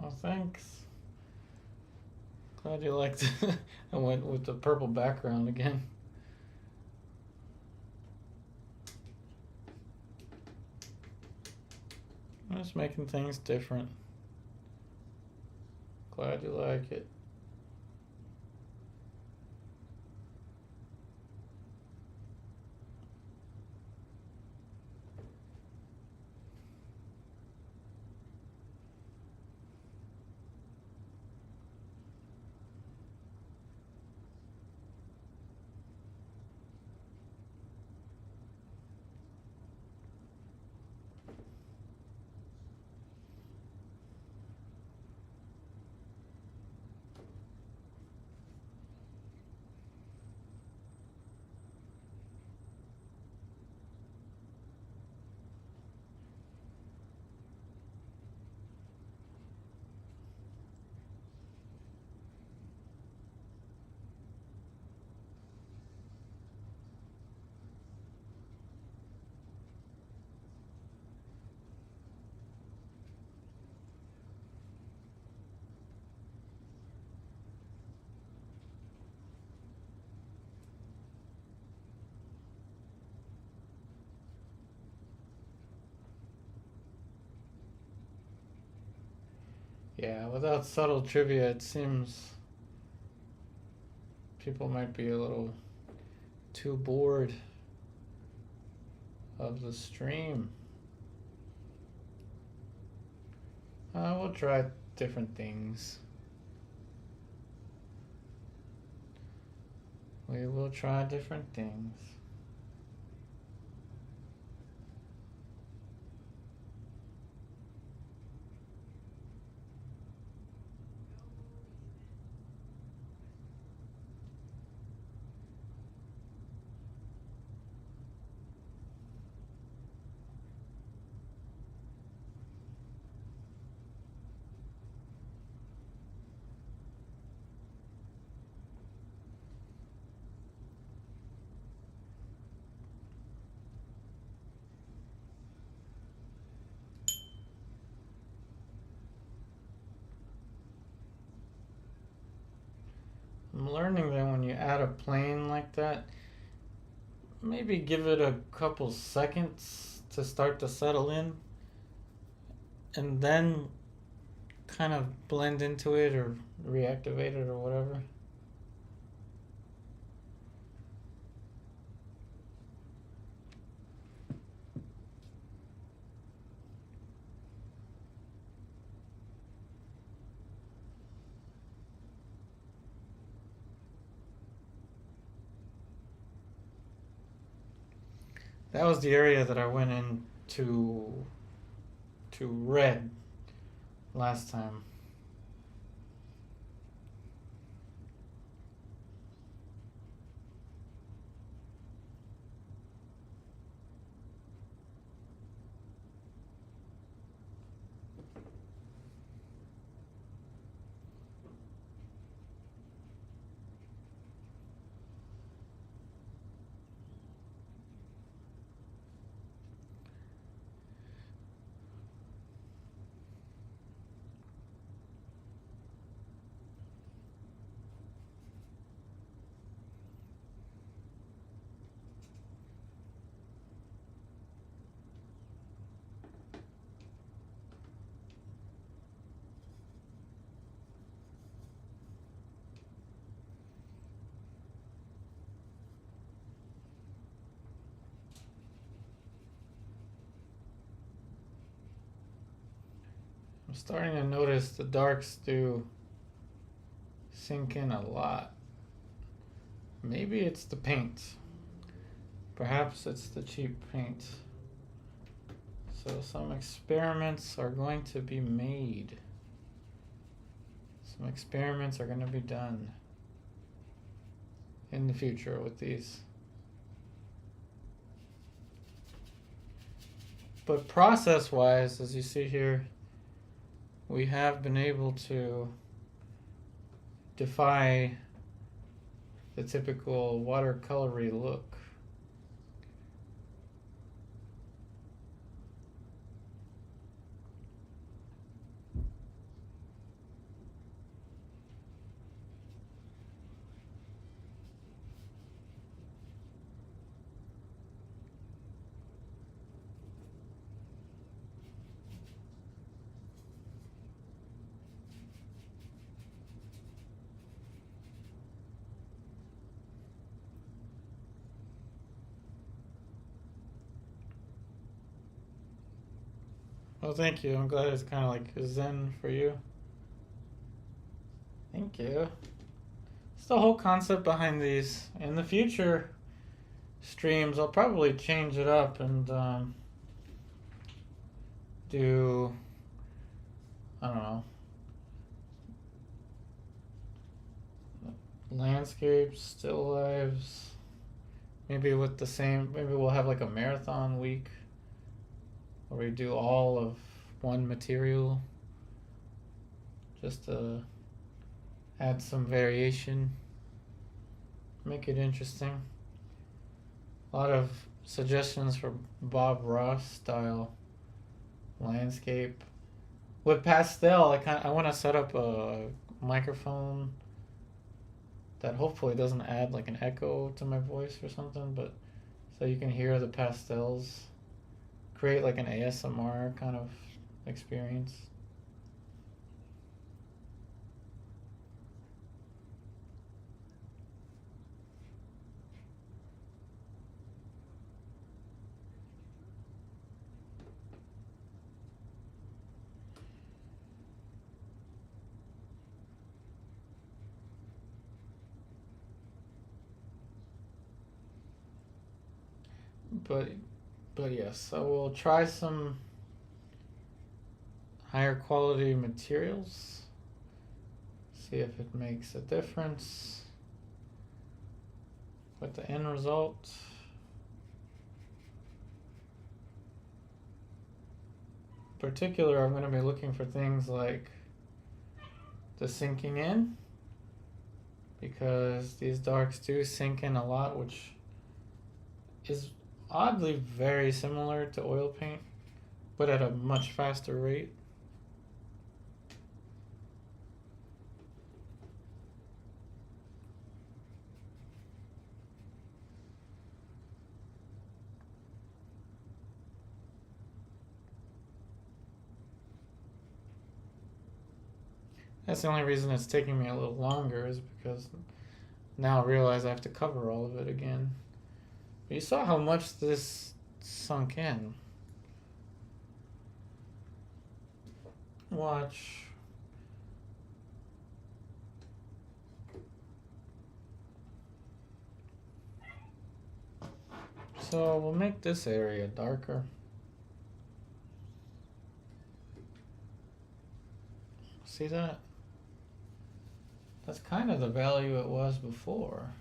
Oh, thanks. Glad you liked it. I went with the purple background again. I'm just making things different. Glad you like it. Yeah, without subtle trivia, it seems people might be a little too bored of the stream. We'll try different things. We will try different things. I'm learning that when you add a plane like that, maybe give it a couple seconds to start to settle in, and then kind of blend into it or reactivate it or whatever. That was the area that I went into to red last time. I'm starting to notice the darks do sink in a lot. Maybe it's the paint. Perhaps it's the cheap paint. So some experiments are going to be made. Some experiments are going to be done in the future with these. But process-wise, as you see here, we have been able to defy the typical watercolory look. Well, thank you. I'm glad it's kind of like zen for you. Thank you. It's the whole concept behind these. In the future streams, I'll probably change it up and do, I don't know, landscapes, still lives. Maybe with the same, maybe we'll have like a marathon week where we do all of one material just to add some variation, make it interesting. A lot of suggestions for Bob Ross style landscape. With pastel, I want to set up a microphone that hopefully doesn't add like an echo to my voice or something, but so you can hear the pastels, create like an ASMR kind of experience. but yes, so we'll try some higher quality materials, see if it makes a difference with the end result. In particular, I'm going to be looking for things like the sinking in, because these darks do sink in a lot, which is oddly very similar to oil paint, but at a much faster rate. That's the only reason it's taking me a little longer, is because now I realize I have to cover all of it again. But you saw how much this sunk in. Watch. So we'll make this area darker. See that? That's kind of the value it was before.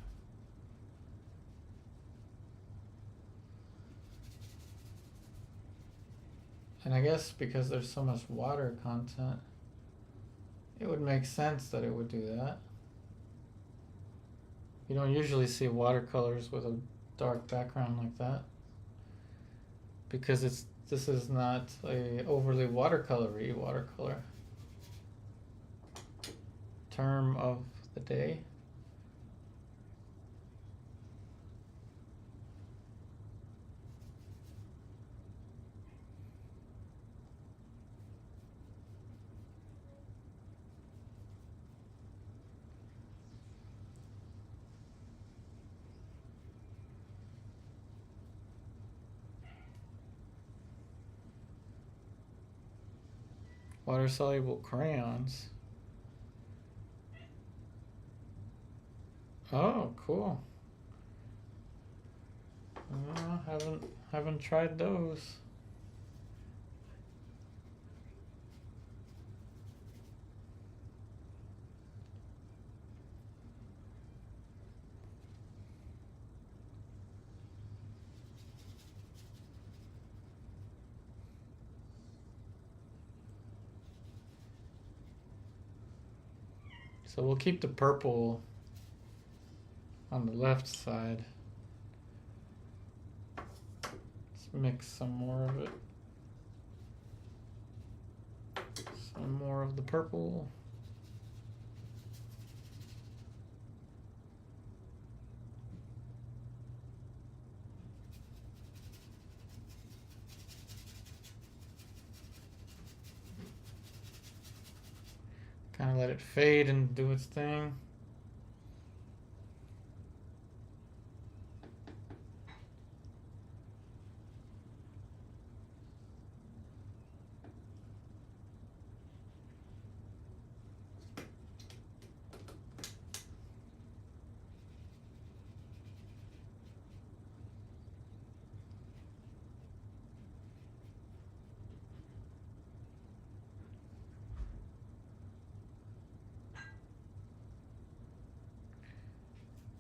And I guess because there's so much water content, it would make sense that it would do that. You don't usually see watercolors with a dark background like that, because this is not a overly watercolory watercolor. Term of the day. Water-soluble crayons. Oh, cool. Haven't tried those. So we'll keep the purple on the left side. Let's mix some more of it. Some more of the purple. Kind of let it fade and do its thing.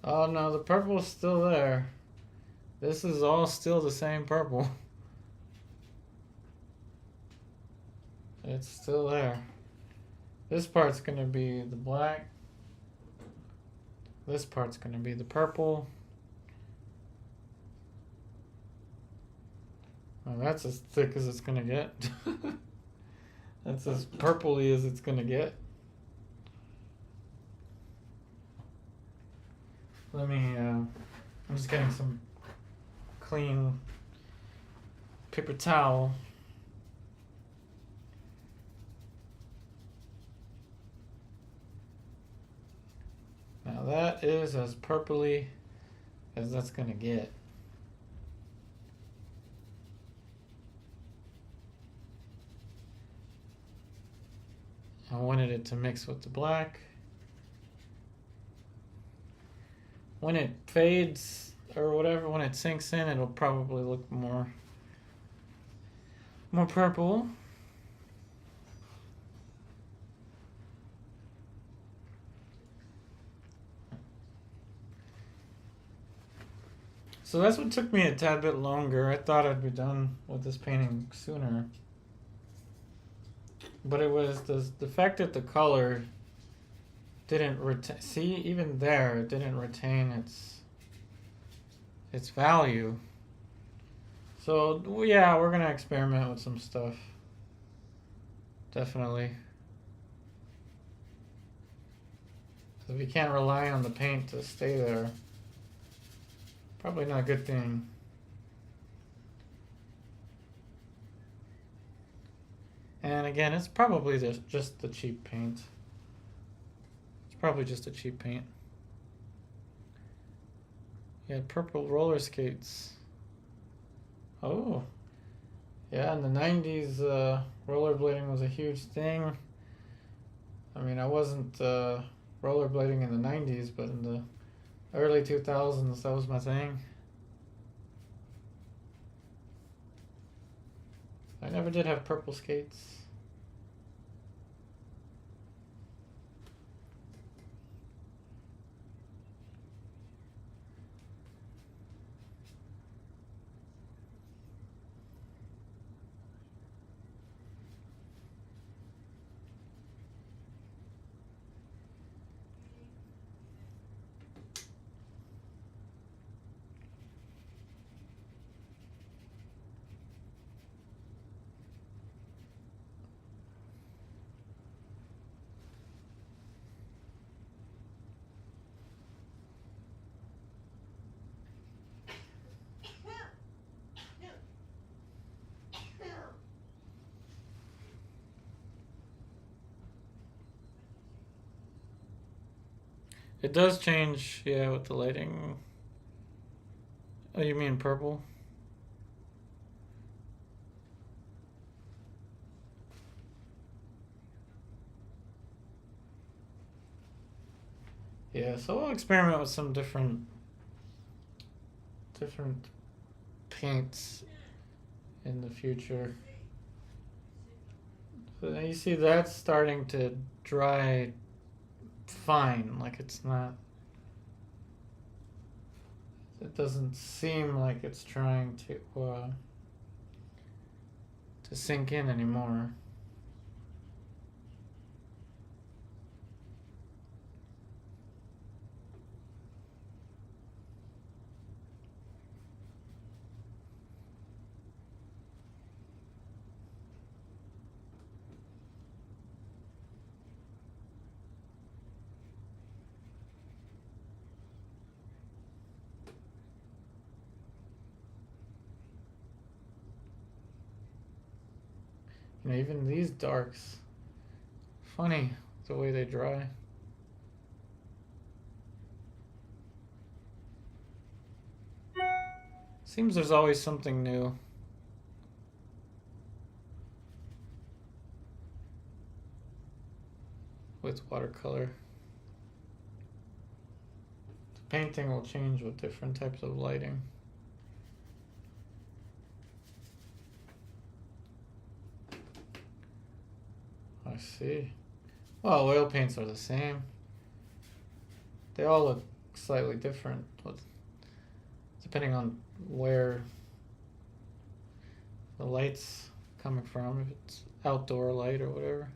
Oh no, the purple is still there. This is all still the same purple. It's still there. This part's gonna be the black. This part's gonna be the purple. Oh, that's as thick as it's gonna get. That's as purpley as it's gonna get. Let me, I'm just getting some clean paper towel. Now that is as purpley as that's gonna get. I wanted it to mix with the black. When it fades, or whatever, when it sinks in, it'll probably look more purple. So that's what took me a tad bit longer. I thought I'd be done with this painting sooner. But it was the fact that the color didn't retain. See, even there, it didn't retain its value. So yeah, we're gonna experiment with some stuff. Definitely. If you can't rely on the paint to stay there, probably not a good thing. And again, it's probably just the cheap paint. It's probably just a cheap paint. Yeah, purple roller skates. Oh. Yeah, in the 90s, rollerblading was a huge thing. I mean, I wasn't rollerblading in the 90s, but in the early 2000s, that was my thing. I never did have purple skates. It does change, yeah, with the lighting. Oh, you mean purple? Yeah, so I'll experiment with some different paints in the future. So now you see that's starting to dry fine, like it's not. It doesn't seem like it's trying to sink in anymore. You know, even these darks, funny the way they dry. Seems there's always something new. With watercolor. The painting will change with different types of lighting. I see. Well, oil paints are the same. They all look slightly different, depending on where the light's coming from, if it's outdoor light or whatever.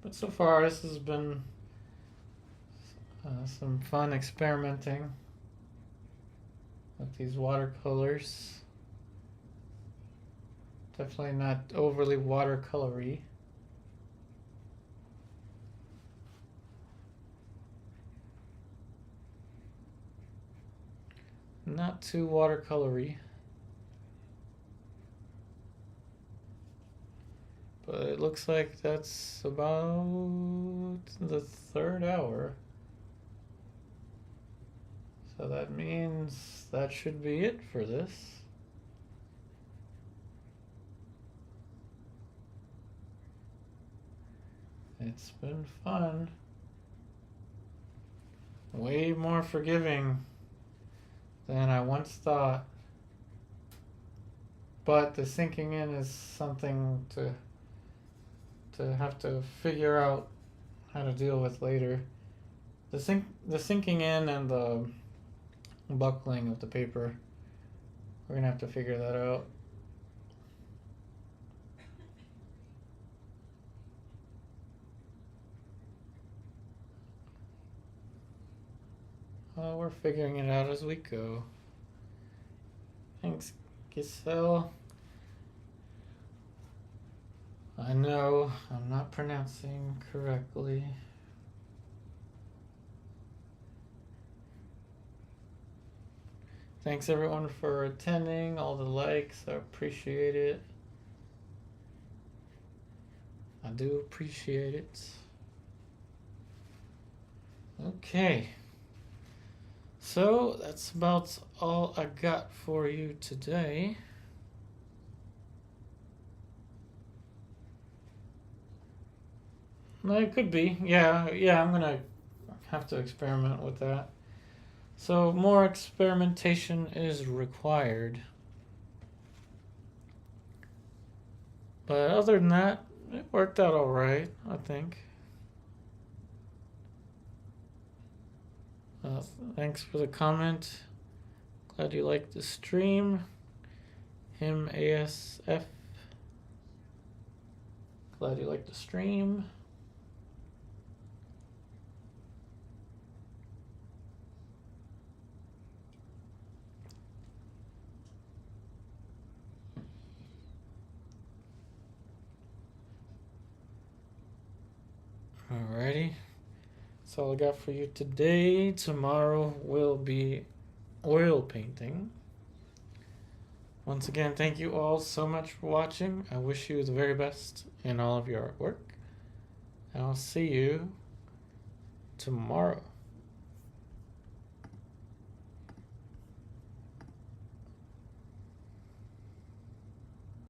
But so far, this has been some fun experimenting with these watercolors. Definitely not overly watercolory. Not too watercolory. But it looks like that's about the third hour. So that means that should be it for this. It's been fun. Way more forgiving than I once thought. But the sinking in is something to have to figure out how to deal with later. The sinking in and the buckling of the paper. We're gonna have to figure that out. We're figuring it out as we go. Thanks, Giselle. I know I'm not pronouncing correctly. Thanks everyone for attending, all the likes, I appreciate it. I do appreciate it. Okay. So that's about all I got for you today. No, it could be. Yeah, I'm gonna have to experiment with that. So more experimentation is required. But other than that, it worked out alright, I think. Thanks for the comment. Glad you liked the stream. Him ASF. Glad you liked the stream. Alrighty. That's all I got for you today. Tomorrow will be oil painting. Once again, thank you all so much for watching. I wish you the very best in all of your artwork. And I'll see you tomorrow.